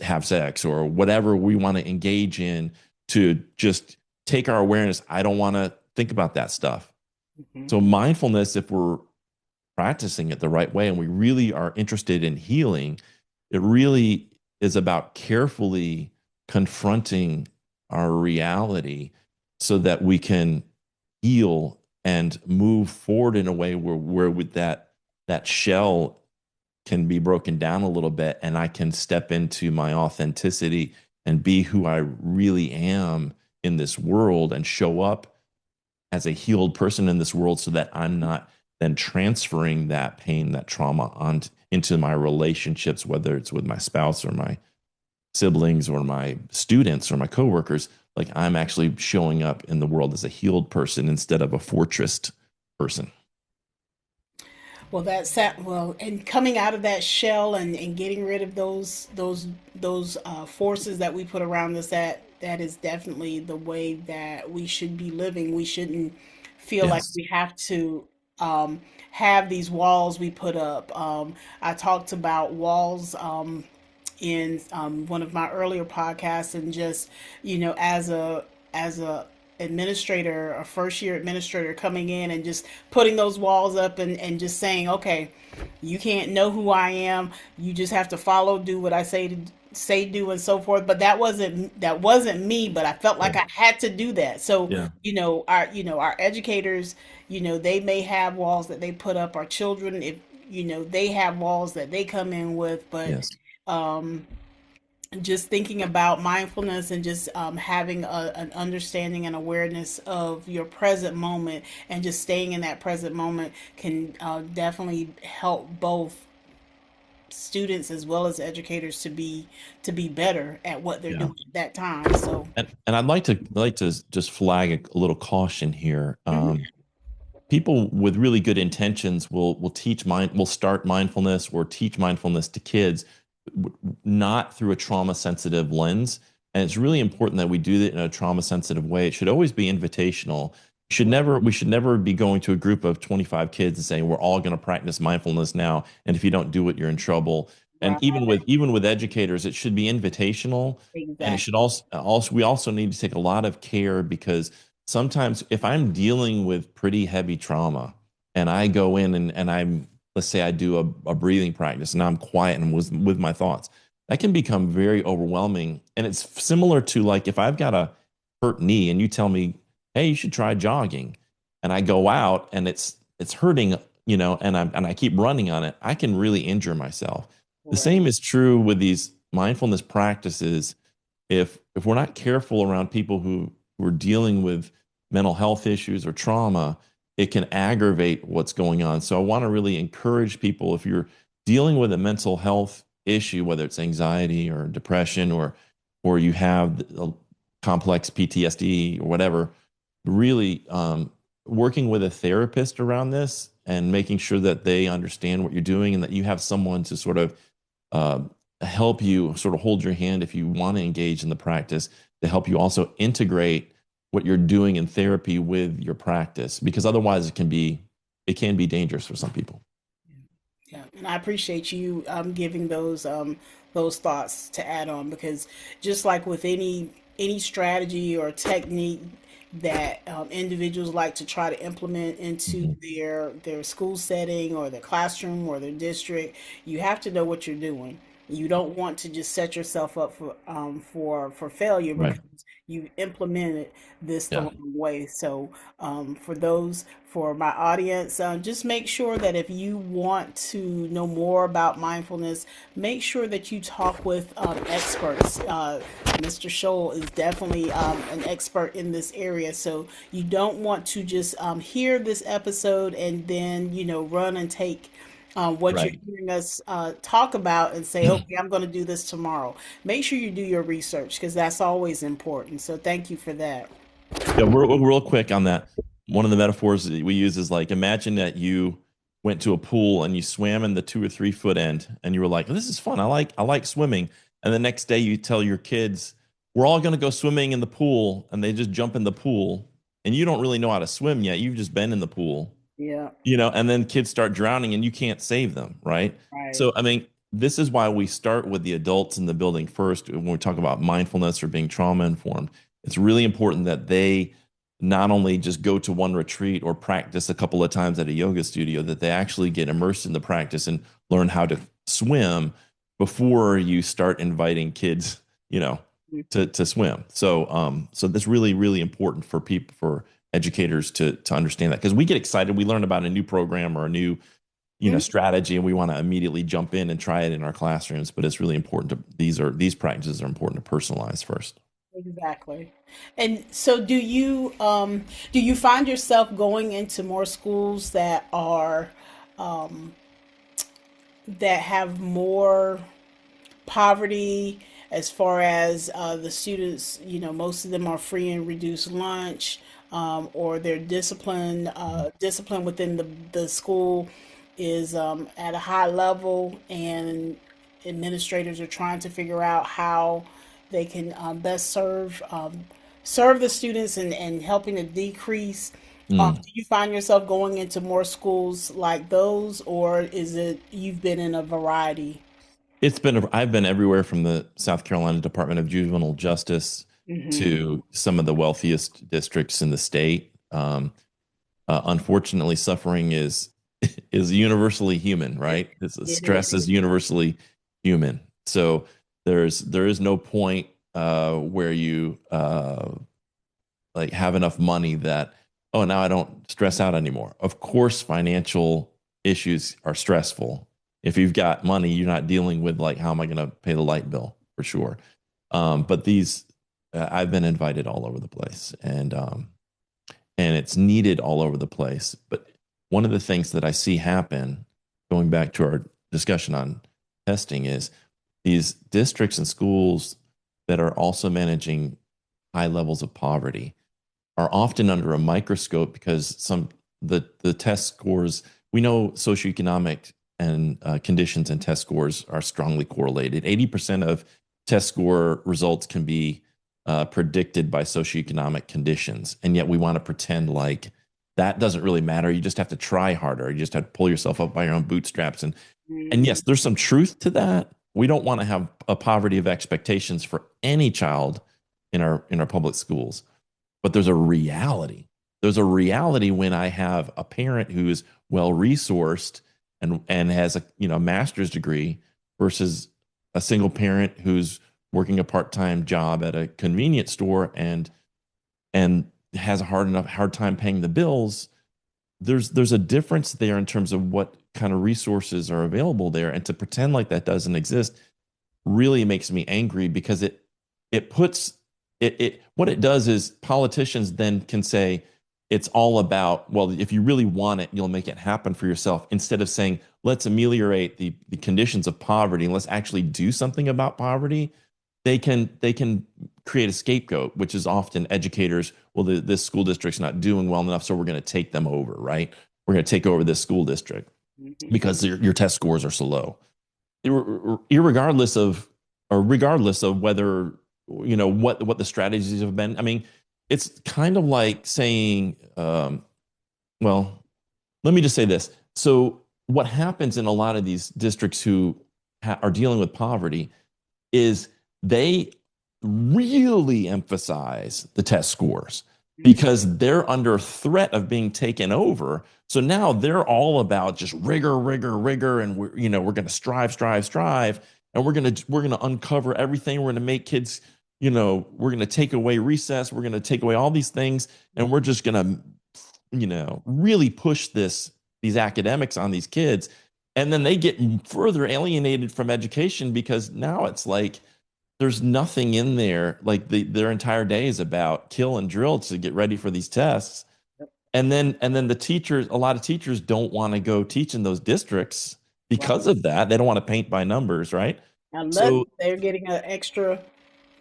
have sex, or whatever we want to engage in to just take our awareness. I don't want to think about that stuff. Mhm. So mindfulness, if we're practicing it the right way and we really are interested in healing, it really is about carefully confronting our reality so that we can heal and move forward in a way where with that shell can be broken down a little bit, and I can step into my authenticity and be who I really am in this world and show up as a healed person in this world, so that I'm not then transferring that pain, that trauma on into my relationships, whether it's with my spouse or my siblings or my students or my coworkers. Like, I'm actually showing up in the world as a healed person instead of a fortressed person. Well, that's that. Well, and coming out of that shell and getting rid of those forces that we put around us, that is definitely the way that we should be living. We shouldn't feel like Yes. we have to have these walls we put up. I talked about walls in one of my earlier podcasts, and just as a administrator, a first year administrator, coming in and just putting those walls up and just saying, okay, you can't know who I am, you just have to follow, do what I say, do, and so forth. But that wasn't me, but I felt Yeah. like I had to do that. So Yeah. our educators, they may have walls that they put up. Our children, if they have walls that they come in with. But Yes. um just thinking about mindfulness and just having an understanding and awareness of your present moment, and just staying in that present moment, can definitely help both students as well as educators to be better at what they're Yeah. doing at that time. So And I'd like to just flag a little caution here. mhm. People with really good intentions will start mindfulness or teach mindfulness to kids, not through a trauma sensitive lens. And it's really important that we do that in a trauma sensitive way. It should always be invitational. We should never be going to a group of 25 kids and saying we're all going to practice mindfulness now, and if you don't do it, you're in trouble. And Right. even with educators, it should be invitational. And it Exactly. should also we also need to take a lot of care, because sometimes if I'm dealing with pretty heavy trauma and I go in and let's say I do a breathing practice and I'm quiet and with my thoughts, that can become very overwhelming. And it's similar to, like, if I've got a hurt knee and you tell me, hey, you should try jogging, and I go out and it's hurting, and I keep running on it, I can really injure myself. The Correct. same is true with these mindfulness practices. If we're not careful around people who are dealing with mental health issues or trauma, it can aggravate what's going on. So I want to really encourage people, if you're dealing with a mental health issue, whether it's anxiety or depression, or you have a complex PTSD or whatever, really working with a therapist around this and making sure that they understand what you're doing and that you have someone to sort of uh, help you sort of hold your hand if you want to engage in the practice, to help you also integrate what you're doing in therapy with your practice, because otherwise it can be dangerous for some people. Yeah, and I appreciate you giving those thoughts to add on, because just like with any strategy or technique that individuals like to try to implement into Mhm. their school setting or their classroom or their district, you have to know what you're doing. You don't want to just set yourself up for failure Right. because you implemented this the Yeah. wrong way. So for my audience, just make sure that if you want to know more about mindfulness, make sure that you talk with experts. Mr. Scholl is definitely an expert in this area, so you don't want to just hear this episode and then run and take what you're Right. hearing us talk about and say, okay, I'm going to do this tomorrow. Make sure you do your research because that's always important. So thank you for that. Yeah, real quick on that. One of the metaphors that we use is like, imagine that you went to a pool and you swam in the 2 or 3 foot end and you were like, this is fun. I like swimming. And the next day you tell your kids, we're all going to go swimming in the pool, and they just jump in the pool and you don't really know how to swim yet. You've just been in the pool, Yeah, and then kids start drowning and you can't save them, right? right. So, I mean, this is why we start with the adults in the building first when we talk about mindfulness or being trauma informed. It's really important that they not only just go to one retreat or practice a couple of times at a yoga studio, that they actually get immersed in the practice and learn how to swim before you start inviting kids, you know, to swim. So that's really, really important for people, for educators to understand that, because we get excited, we learn about a new program or a new Mhm. strategy, and we want to immediately jump in and try it in our classrooms. But it's really important to these practices are important to personalize first. Exactly. And so do you find yourself going into more schools that have more poverty as far as the students, most of them are free and reduced lunch, or their discipline within the school is at a high level, and administrators are trying to figure out how they can best serve the students and helping to decrease. Mm. Do you find yourself going into more schools like those, or is it you've been in a variety? I've been everywhere from the South Carolina Department of Juvenile Justice Hmm. to some of the wealthiest districts in the state. Unfortunately, suffering is universally human, right? It Stress is. is universally human. So there is no point where you like have enough money that, oh, now I don't stress out anymore. Of course, financial issues are stressful. If you've got money, you're not dealing with like, how am I going to pay the light bill, for sure. But I've been invited all over the place, and it's needed all over the place. But one of the things that I see happen, going back to our discussion on testing, is these districts and schools that are also managing high levels of poverty are often under a microscope, because the test scores, we know socioeconomic and conditions and test scores are strongly correlated. 80% of test score results can be predicted by socioeconomic conditions, and yet we want to pretend like that doesn't really matter. You just have to try harder. You just have to pull yourself up by your own bootstraps. And Mhm. yes, there's some truth to that. We don't want to have a poverty of expectations for any child in our public schools. But there's a reality. There's a reality when I have a parent who is well resourced and has a master's degree versus a single parent who's working a part-time job at a convenience store and has a hard time paying the bills. There's a difference there in terms of what kind of resources are available there, and to pretend like that doesn't exist really makes me angry, because it puts it what it does is politicians then can say it's all about, well, if you really want it, you'll make it happen for yourself, instead of saying, let's ameliorate the conditions of poverty and let's actually do something about poverty. they can create a scapegoat, which is often educators. Well, this school district's not doing well enough, so we're going to take them over, right? We're going to take over this school district Mhm. because your test scores are so low. Irregardless of, or regardless of whether what the strategies have been. I mean, it's kind of like saying, well, let me just say this. So, what happens in a lot of these districts who are dealing with poverty is they really emphasize the test scores Mhm. because they're under threat of being taken over. So now they're all about just rigor, rigor, rigor, and we're going to strive, strive, strive, and we're going to uncover everything. We're going to make kids, we're going to take away recess. We're going to take away all these things, and we're just going to, really push these academics on these kids. And then they get further alienated from education because now it's like there's nothing in there. Like their entire day is about kill and drill to get ready for these tests. And then the teachers, a lot of teachers don't want to go teach in those districts Right. because of that. They don't want to paint by numbers, right? Unless So they're getting an extra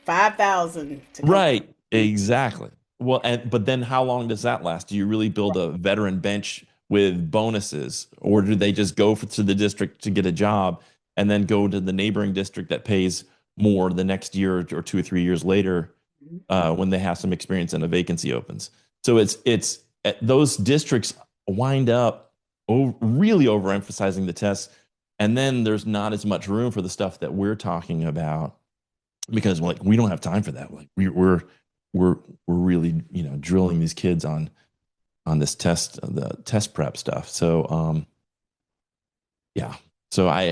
5,000 to come. right, exactly. Well, but then how long does that last? Do you really build a veteran bench with bonuses, or do they just go to the district to get a job and then go to the neighboring district that pays more the next year or 2 or 3 years later Mhm. when they have some experience and a vacancy opens? So it's those districts wind up really overemphasizing the tests, and then there's not as much room for the stuff that we're talking about because like we don't have time for that. Like we're really drilling these kids on this the test prep stuff. So yeah. So I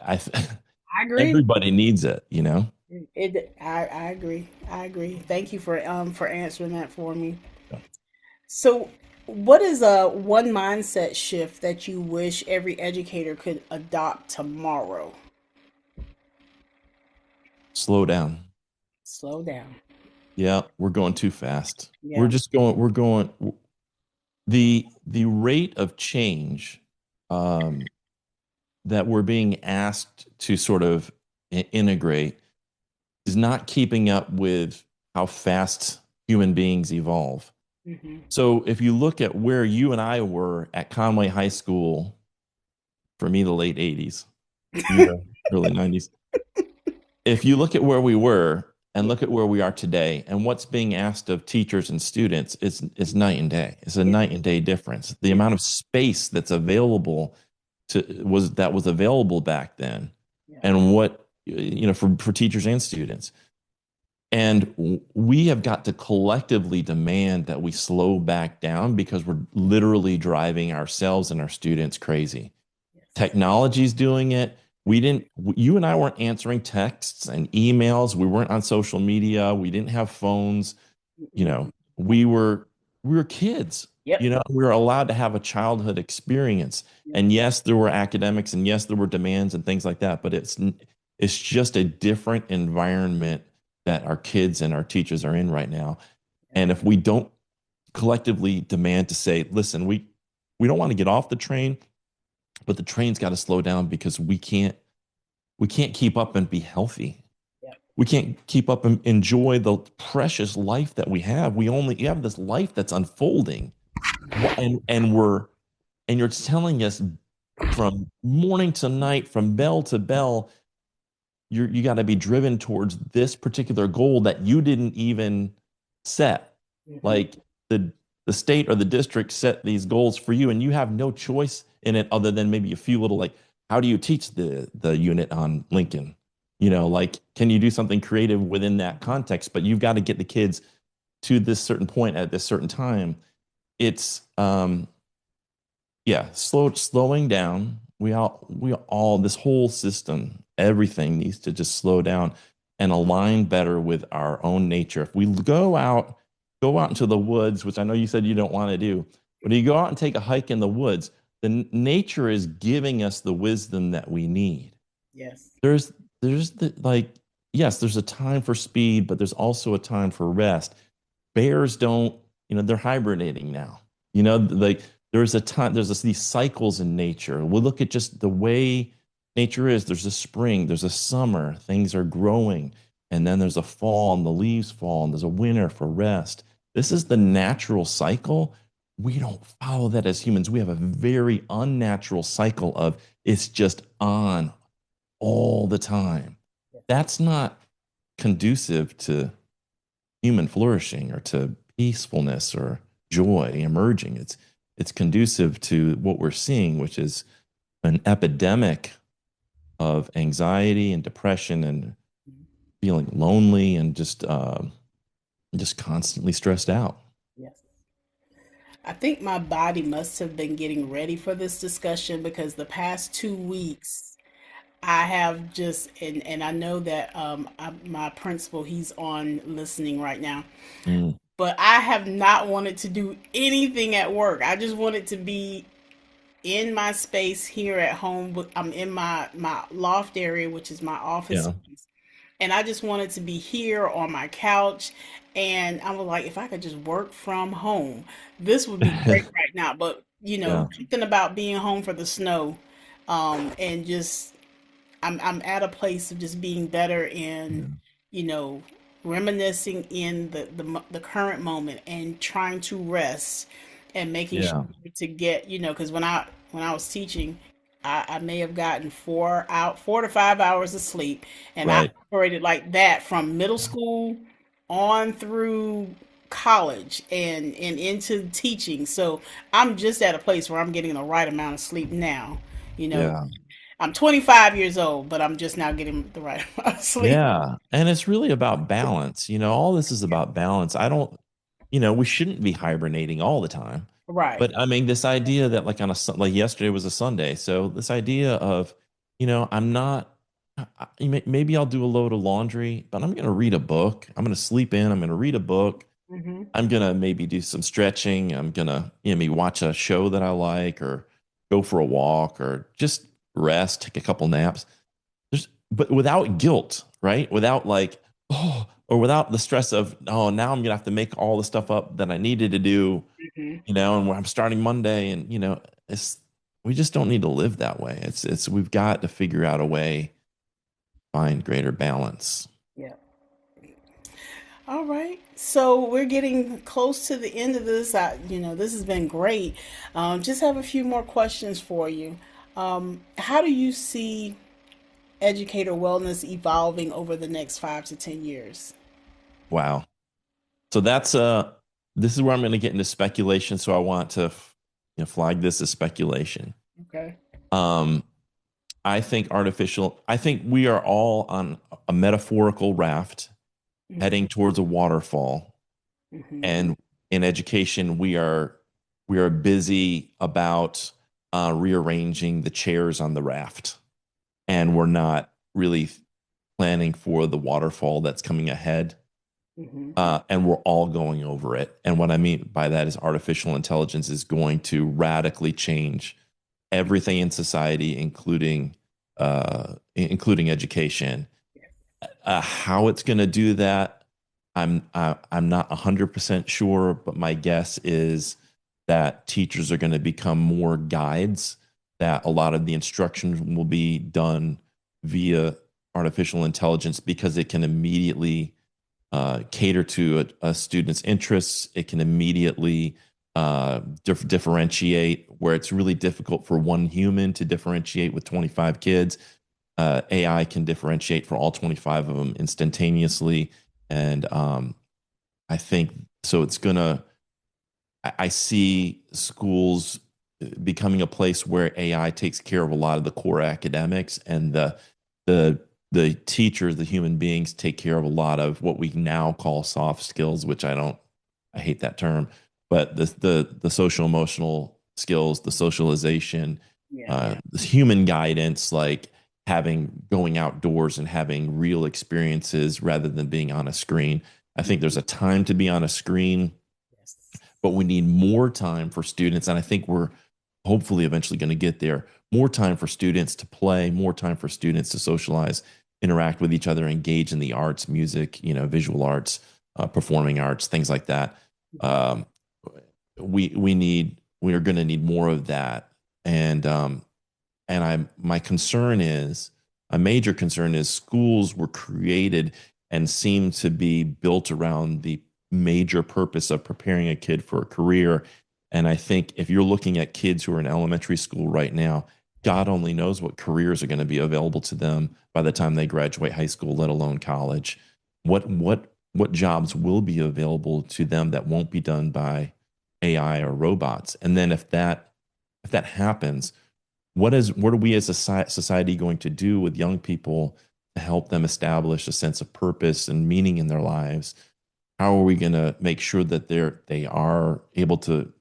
I agree. everybody needs it. I agree. I agree. Thank you for answering that for me. So, what is a one mindset shift that you wish every educator could adopt tomorrow? Slow down. Slow down. Yeah, we're going too fast. Yeah. We're going the rate of change um that we're being asked to sort of integrate is not keeping up with how fast human beings evolve. Hmm. So if you look at where you and I were at Conway High School, for me, the late 80s, you the early 90s, if you look at where we were and look at where we are today and what's being asked of teachers and students, it's night and day. It's a Yeah. night and day difference. The Yeah. amount of space that's available was available back then, Yeah. and what for teachers and students. And we have got to collectively demand that we slow back down because we're literally driving ourselves and our students crazy. Yes. Technology's doing it. You and I weren't answering texts and emails. We weren't on social media. We didn't have phones. You Mm-mm. know, we were kids. Yep. We were allowed to have a childhood experience. Yep. And yes, there were academics and yes, there were demands and things like that, but it's just a different environment that our kids and our teachers are in right now. Yep. And if we don't collectively demand to say, listen, we don't want to get off the train, but the train's got to slow down because we can't keep up and be healthy. Yep. We can't keep up and enjoy the precious life that we have. We only have this life that's unfolding. And you're telling us from morning to night, from bell to bell, you got to be driven towards this particular goal that you didn't even set. Hmm. Like the state or the district set these goals for you, and you have no choice in it other than maybe a few little, like, how do you teach the unit on Lincoln? Like, can you do something creative within that context? But you've got to get the kids to this certain point at this certain time. It's yeah, slowing down. We all this whole system, everything needs to just slow down and align better with our own nature. If we go out into the woods, which I know you said you don't want to do, but if you go out and take a hike in the woods, then nature is giving us the wisdom that we need. Yes. There's the like, yes, there's a time for speed, but there's also a time for rest. Bears don't, they're hibernating now. Like there's a time, these cycles in nature. We'll look at just the way nature is. There's a spring, there's a summer, things are growing, and then there's a fall and the leaves fall and there's a winter for rest. This is the natural cycle. We don't follow that as humans. We have a very unnatural cycle of it's just on all the time. That's not conducive to human flourishing or to peacefulness or joy emerging. It's conducive to what we're seeing, which is an epidemic of anxiety and depression and feeling lonely and just constantly stressed out. Yes. I think my body must have been getting ready for this discussion because the past 2 weeks I have just, and I know that my principal, he's on listening right now, Mm, but I have not wanted to do anything at work. I just wanted to be in my space here at home. I'm in my loft area, which is my office yeah. space, and I just wanted to be here on my couch. And I was like, if I could just work from home, this would be great right now. But Yeah. something about being home for the snow, and just I'm at a place of just being better in, Yeah. you know, reminiscing in the current moment and trying to rest and making sure Yeah. to get, because when I was teaching, I may have gotten 4 to 5 hours of sleep, and I Right. operated like that from middle school on through college and into teaching. So I'm just at a place where I'm getting the right amount of sleep now. You know, Yeah. I'm 25 years old, but I'm just now getting the right amount of sleep. Yeah. And it's really about balance. All this is about balance. I don't, we shouldn't be hibernating all the time. Right. But I mean, this idea that like like yesterday was a Sunday. So this idea of, I'm not, maybe I'll do a load of laundry, but I'm going to read a book. I'm going to sleep in. I'm going to read a book. Hmm. I'm going to maybe do some stretching. I'm going to, maybe watch a show that I like or go for a walk or just rest, take a couple naps. But without guilt, right? Without like, oh, or without the stress of, oh, now I'm gonna have to make all the stuff up that I needed to do, Hmm. and when I'm starting Monday, and it's we just don't need to live that way. It's we've got to figure out a way, find greater balance. Yeah. All right. So we're getting close to the end of this. This has been great. Just have a few more questions for you. How do you see educator wellness evolving over the next 5 to 10 years? Wow. So that's this is where I'm going to get into speculation. So I want to flag this as speculation. Okay. Um, I think we are all on a metaphorical raft heading towards a waterfall. Mm-hmm. And in education, we are busy about rearranging the chairs on the raft, and we're not really planning for the waterfall that's coming ahead. Hmm. And we're all going over it. And what I mean by that is artificial intelligence is going to radically change everything in society, including education. How it's going to do that, I'm not 100% sure, but my guess is that teachers are going to become more guides. That a lot of the instruction will be done via artificial intelligence because it can immediately cater to a student's interests. It can immediately differentiate where it's really difficult for one human to differentiate with 25 kids. AI can differentiate for all 25 of them instantaneously. And I think so. I see schools becoming a place where AI takes care of a lot of the core academics, and the the teachers, the human beings, take care of a lot of what we now call soft skills, which I hate that term, but the social emotional skills, the socialization, Yeah. the human guidance, like going outdoors and having real experiences rather than being on a screen. I think there's a time to be on a screen, Yes. but we need more time for students. And I think we're hopefully eventually going to get there. More time for students to play, more time for students to socialize, interact with each other, engage in the arts, music, visual arts, performing arts, things like that. Um, we are going to need more of that. And my concern is, a major concern is schools were created and seem to be built around the major purpose of preparing a kid for a career. And I think if you're looking at kids who are in elementary school right now, God only knows what careers are going to be available to them by the time they graduate high school, let alone college. What jobs will be available to them that won't be done by AI or robots? And then if that happens, what are we as a society going to do with young people to help them establish a sense of purpose and meaning in their lives? How are we going to make sure that they are able to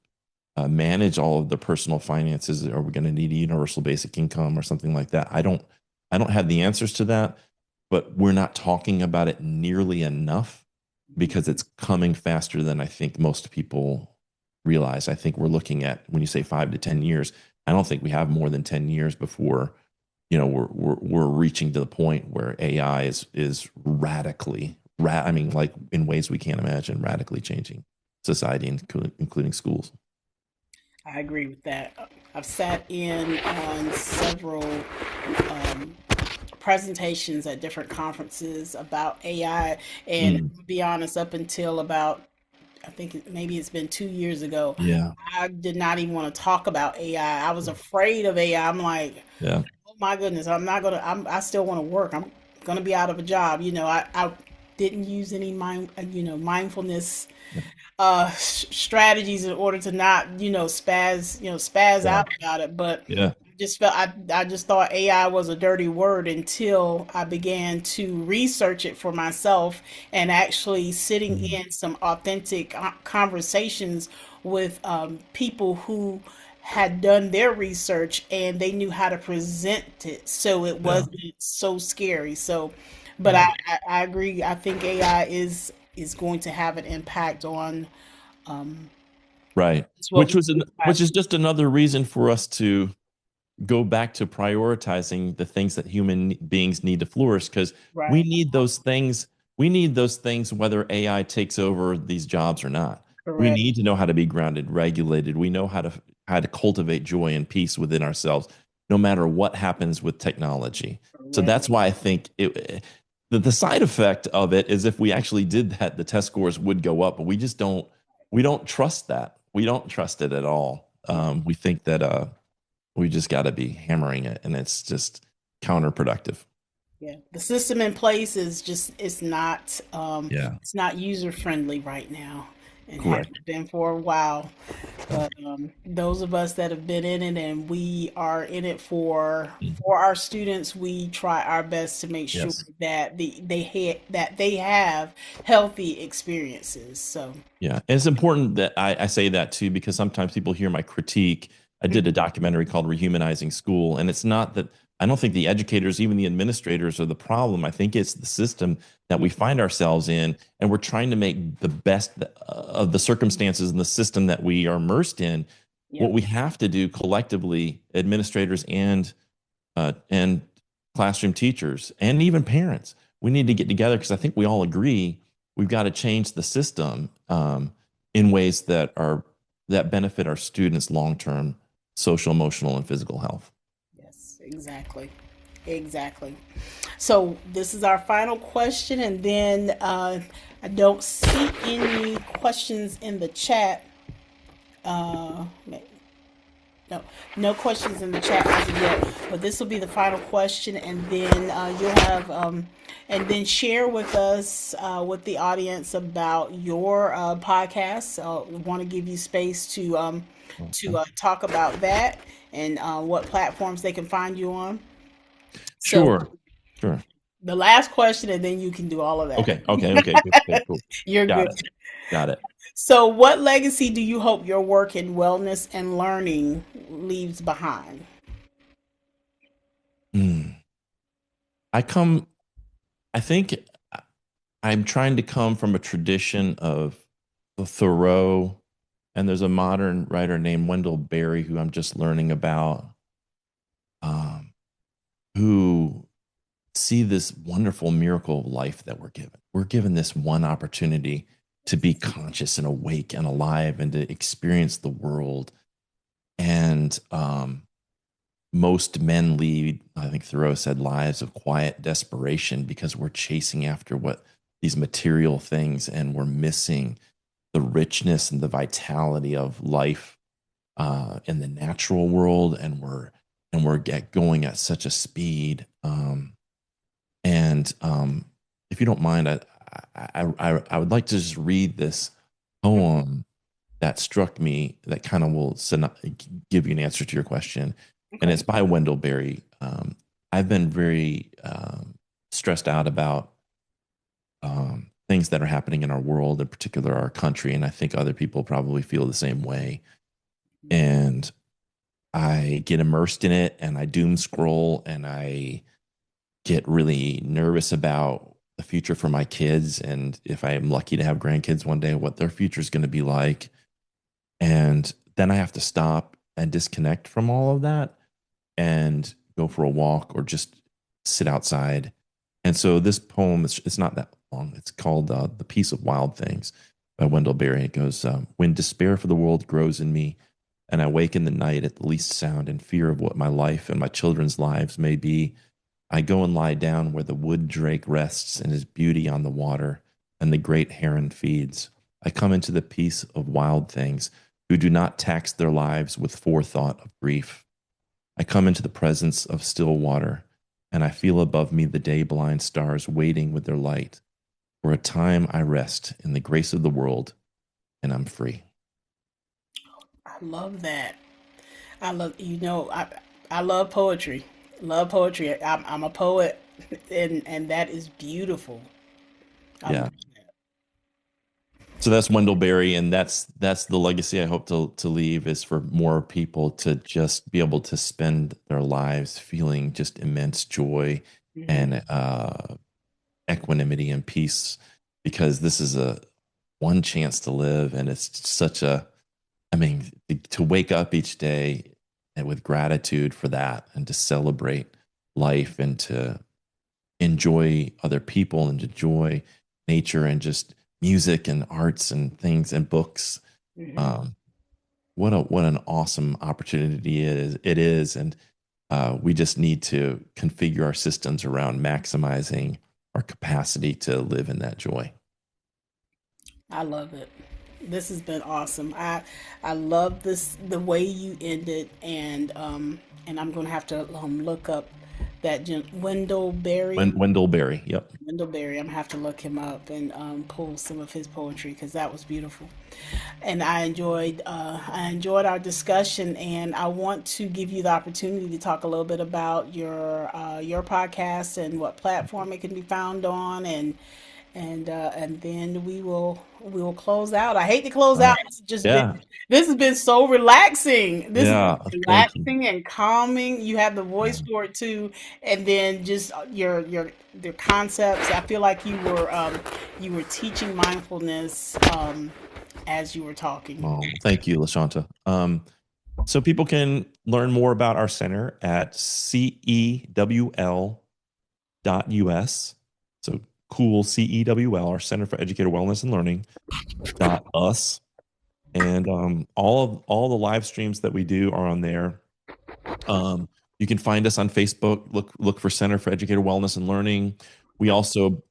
manage all of their personal finances? Are we going to need a universal basic income or something like that? I don't have the answers to that, but we're not talking about it nearly enough because it's coming faster than I think most people realize. I think we're looking at, when you say 5 to 10 years, I don't think we have more than 10 years before we're reaching to the point where AI is radically, I mean, like in ways we can't imagine, radically changing society, including schools. I agree with that. I've sat in on several um, presentations at different conferences about AI, and Mm, to be honest, up until about, I think maybe it's been 2 years ago, yeah, I did not even want to talk about AI. I was afraid of AI. I'm like, yeah, oh my goodness, I'm not gonna. I still want to work. I'm gonna be out of a job. I didn't use any mindfulness strategies in order to not spaz yeah, out about it. But yeah. I just thought AI was a dirty word until I began to research it for myself and actually sitting Mm, in some authentic conversations with people who had done their research, and they knew how to present it so it yeah, wasn't so scary. So, but yeah. I agree. I think AI is going to have an impact on um, Right. it's what we do in Which is classroom. just another reason for us to go back to prioritizing the things that human beings need to flourish, because we Right. need those things. We need those things whether AI takes over these jobs or not. We Correct. need to know how to be grounded, regulated. We know how to cultivate joy and peace within ourselves, no matter what happens with technology. So Correct. that's why I think the side effect of it is if we actually did that, the test scores would go up, but we don't trust that. We don't trust it at all. Yeah. We think that we just got to be hammering it, and it's just counterproductive. Yeah. The system in place is just Yeah, it's not user friendly right now, and correct. hasn't been for a while. Yeah. But those of us that have been in it, and we are in it Mm. for our students, we try our best to make sure Yes. that they have healthy experiences. So Yeah. And it's important that I say that too, because sometimes people hear my critique. I did a documentary called Rehumanizing School, and it's not that I don't think the educators, even the administrators, are the problem. I think it's the system that yeah, we find ourselves in, and we're trying to make the best of the circumstances and the system that we are immersed in. yeah, What we have to do collectively, administrators and classroom teachers and even parents, we need to get together, because I think we all agree we've got to change the system in ways that benefit our students' long-term social, emotional, and physical health. yes, exactly. Exactly. So this is our final question, and then I don't see any questions in the chat. Uh, no, no questions in the chat as of yet. But this will be the final question, and then you'll have and then share with us with the audience about your podcast. Want to give you space to Okay. talk about that and what platforms they can find you on. So Sure. Sure. the last question, and then you can do all of that. Okay. Okay. Okay. Good. Okay. Cool. You're Got good. it. Got it. So, what legacy do you hope your work in wellness and learning leaves behind? Mm. I come, I think I'm trying to come from a tradition of Thoreau, and there's a modern writer named Wendell Berry who I'm just learning about, um, who see this wonderful miracle of life that we're given. We're given this one opportunity to be conscious and awake and alive and to experience the world. And most men lead, I think Thoreau said, lives of quiet desperation because we're chasing after what these material things, and we're missing the richness and the vitality of life in the natural world, and we're get going at such a speed. And if you don't mind, I would like to just read this poem that struck me that kind of will give you an answer to your question. And Okay. it's by Wendell Berry. I've been very stressed out about things that are happening in our world, in particular our country, and I think other people probably feel the same way. And I get immersed in it, and I doom scroll, and I get really nervous about the future for my kids, and if I am lucky to have grandkids one day, what their future is going to be like. And then I have to stop and disconnect from all of that and go for a walk or just sit outside. And so this poem, it's not that long. It's called The Peace of Wild Things by Wendell Berry. It goes, when despair for the world grows in me, and I wake in the night at the least sound in fear of what my life and my children's lives may be, I go and lie down where the wood drake rests in his beauty on the water and the great heron feeds. I come into the peace of wild things who do not tax their lives with forethought of grief. I come into the presence of still water, and I feel above me the day blind stars waiting with their light. For a time I rest in the grace of the world, and I'm free. I love that. I love, I love poetry. Love poetry. I'm a poet, and that is beautiful. I love Yeah. So that's Wendell Berry, and that's the legacy I hope to leave, is for more people to just be able to spend their lives feeling just immense joy Mhm. and equanimity and peace, because this is a one chance to live, and it's such a, I mean, to wake up each day and with gratitude for that, and to celebrate life, and to enjoy other people, and to enjoy nature, and just music and arts and things and books. Mhm. Um, what an awesome opportunity it is, and we just need to configure our systems around maximizing our capacity to live in that joy. I love it. This has been awesome. I love this the way you ended, and I'm gonna have to look up that Wendell Berry. Wendell Berry, yep. Wendell Berry. I'm gonna have to look him up and pull some of his poetry because that was beautiful. And I enjoyed our discussion, and I want to give you the opportunity to talk a little bit about your podcast and what platform it can be found on, and then we will close out. I hate to close All out. right. Yeah, This has been so relaxing. This has yeah. been Thank you. relaxing and calming. You have the Yeah. voice for it too, and then just your concepts. I feel like you were teaching mindfulness as you were talking. Well, thank you, Lashawnte. So people can learn more about our center at CEWL.us. So cool, CEWL, our Center for Educator Wellness and Learning, .us. And all the live streams that we do are on there. You can find us on Facebook. Look for Center for Educator Wellness and Learning. We also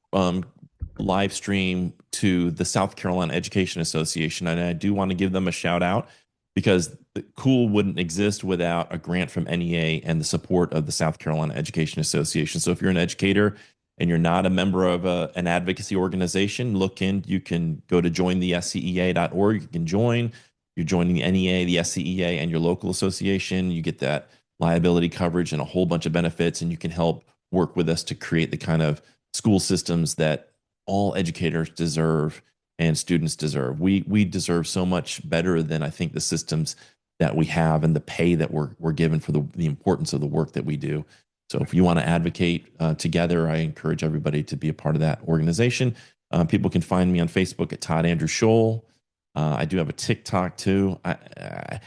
live stream to the South Carolina Education Association, and I do want to give them a shout out, because the Cool wouldn't exist without a grant from NEA and the support of the South Carolina Education Association. So if you're an educator and you're not a member of an advocacy organization, look in. You can go to jointhescea.org. You can join. You're joining the NEA, the SCEA, and your local association. You get that liability coverage and a whole bunch of benefits, and you can help work with us to create the kind of school systems that all educators deserve and students deserve. We deserve so much better than I think the systems that we have and the pay that we're given for the importance of the work that we do. So if you want to advocate together, I encourage everybody to be a part of that organization. People can find me on Facebook at Todd Andrew Scholl. I do have a TikTok too. I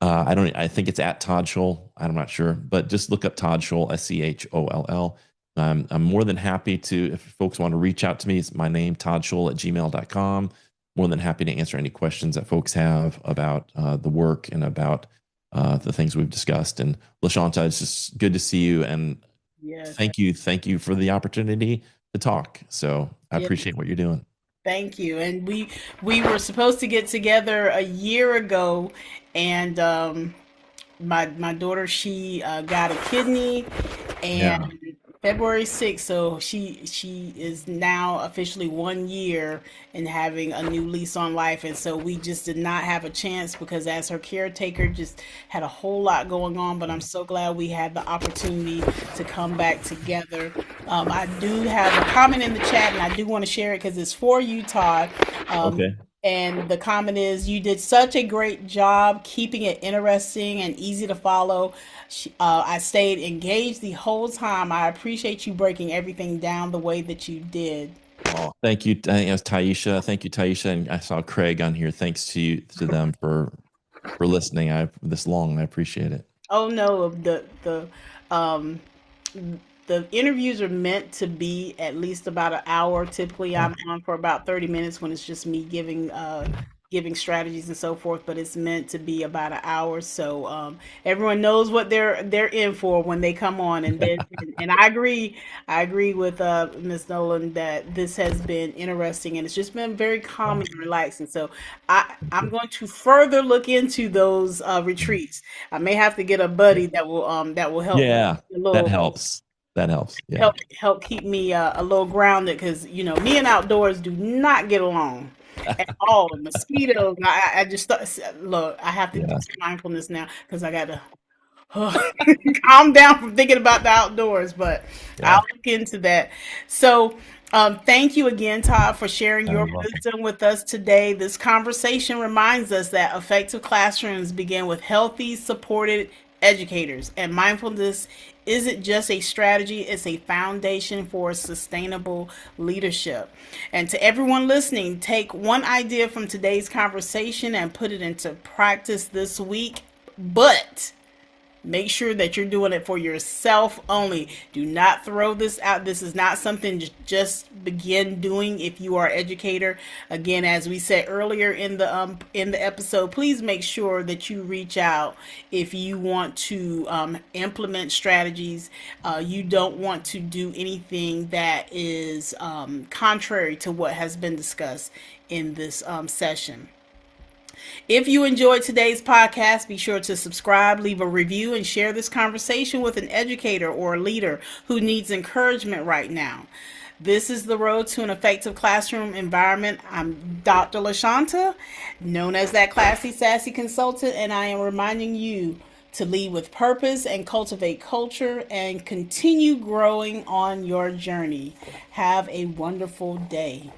don't. I think it's at Todd Scholl. I'm not sure, but just look up Todd Scholl, Scholl. I'm more than happy to, if folks want to reach out to me, it's my name, toddscholl@gmail.com. More than happy to answer any questions that folks have about the work and about the things we've discussed. And Lashawnte, it's just good to see you. And Yes. thank you for the opportunity. to talk. So I Yeah. appreciate what you're doing. Thank you. And we were supposed to get together a year ago, and my daughter, she got a kidney, and Yeah. February 6th, so she is now officially 1 year and having a new lease on life. And so we just did not have a chance because as her caretaker just had a whole lot going on. But I'm so glad we had the opportunity to come back together. I do have a comment in the chat, and I do want to share it because it's for you, Todd. Um, Okay. and the comment is, you did such a great job keeping it interesting and easy to follow. I stayed engaged the whole time. I appreciate you breaking everything down the way that you did. Oh, thank you. I think it was Taisha. Thank you, Taisha. And I saw Craig on here. Thanks to you, to them for listening. I this long. I appreciate it. Oh no, um the interviews are meant to be at least about an hour. Typically, Oh, I'm on for about 30 minutes when it's just me giving strategies and so forth, but it's meant to be about an hour. So everyone knows what they're in for when they come on. And then and I agree with Ms. Nolan that this has been interesting, and it's just been very calm oh, and relaxing. So I'm going to further look into those retreats. I may have to get a buddy that will help me yeah, a that little helps. That helps. Yeah. help keep me a little grounded, because me and outdoors do not get along at all. The mosquitoes. I just look. I have to do Yeah. some mindfulness now because I got to calm down from thinking about the outdoors. But I'll Yeah. look into that. So. Thank you again, Todd, for sharing your You're welcome. wisdom with us today. This conversation reminds us that effective classrooms begin with healthy, supported educators, and mindfulness isn't just a strategy, it's a foundation for sustainable leadership. And to everyone listening, take one idea from today's conversation and put it into practice this week. But make sure that you're doing it for yourself only. Do not throw this out. This is not something to just begin doing if you are an educator. Again, as we said earlier in the episode, please make sure that you reach out if you want to implement strategies. You don't want to do anything that is contrary to what has been discussed in this session. If you enjoyed today's podcast, be sure to subscribe, leave a review, and share this conversation with an educator or a leader who needs encouragement right now. This is the road to an effective classroom environment. I'm Dr. Lashawnte, known as that classy, sassy consultant, and I am reminding you to lead with purpose and cultivate culture and continue growing on your journey. Have a wonderful day.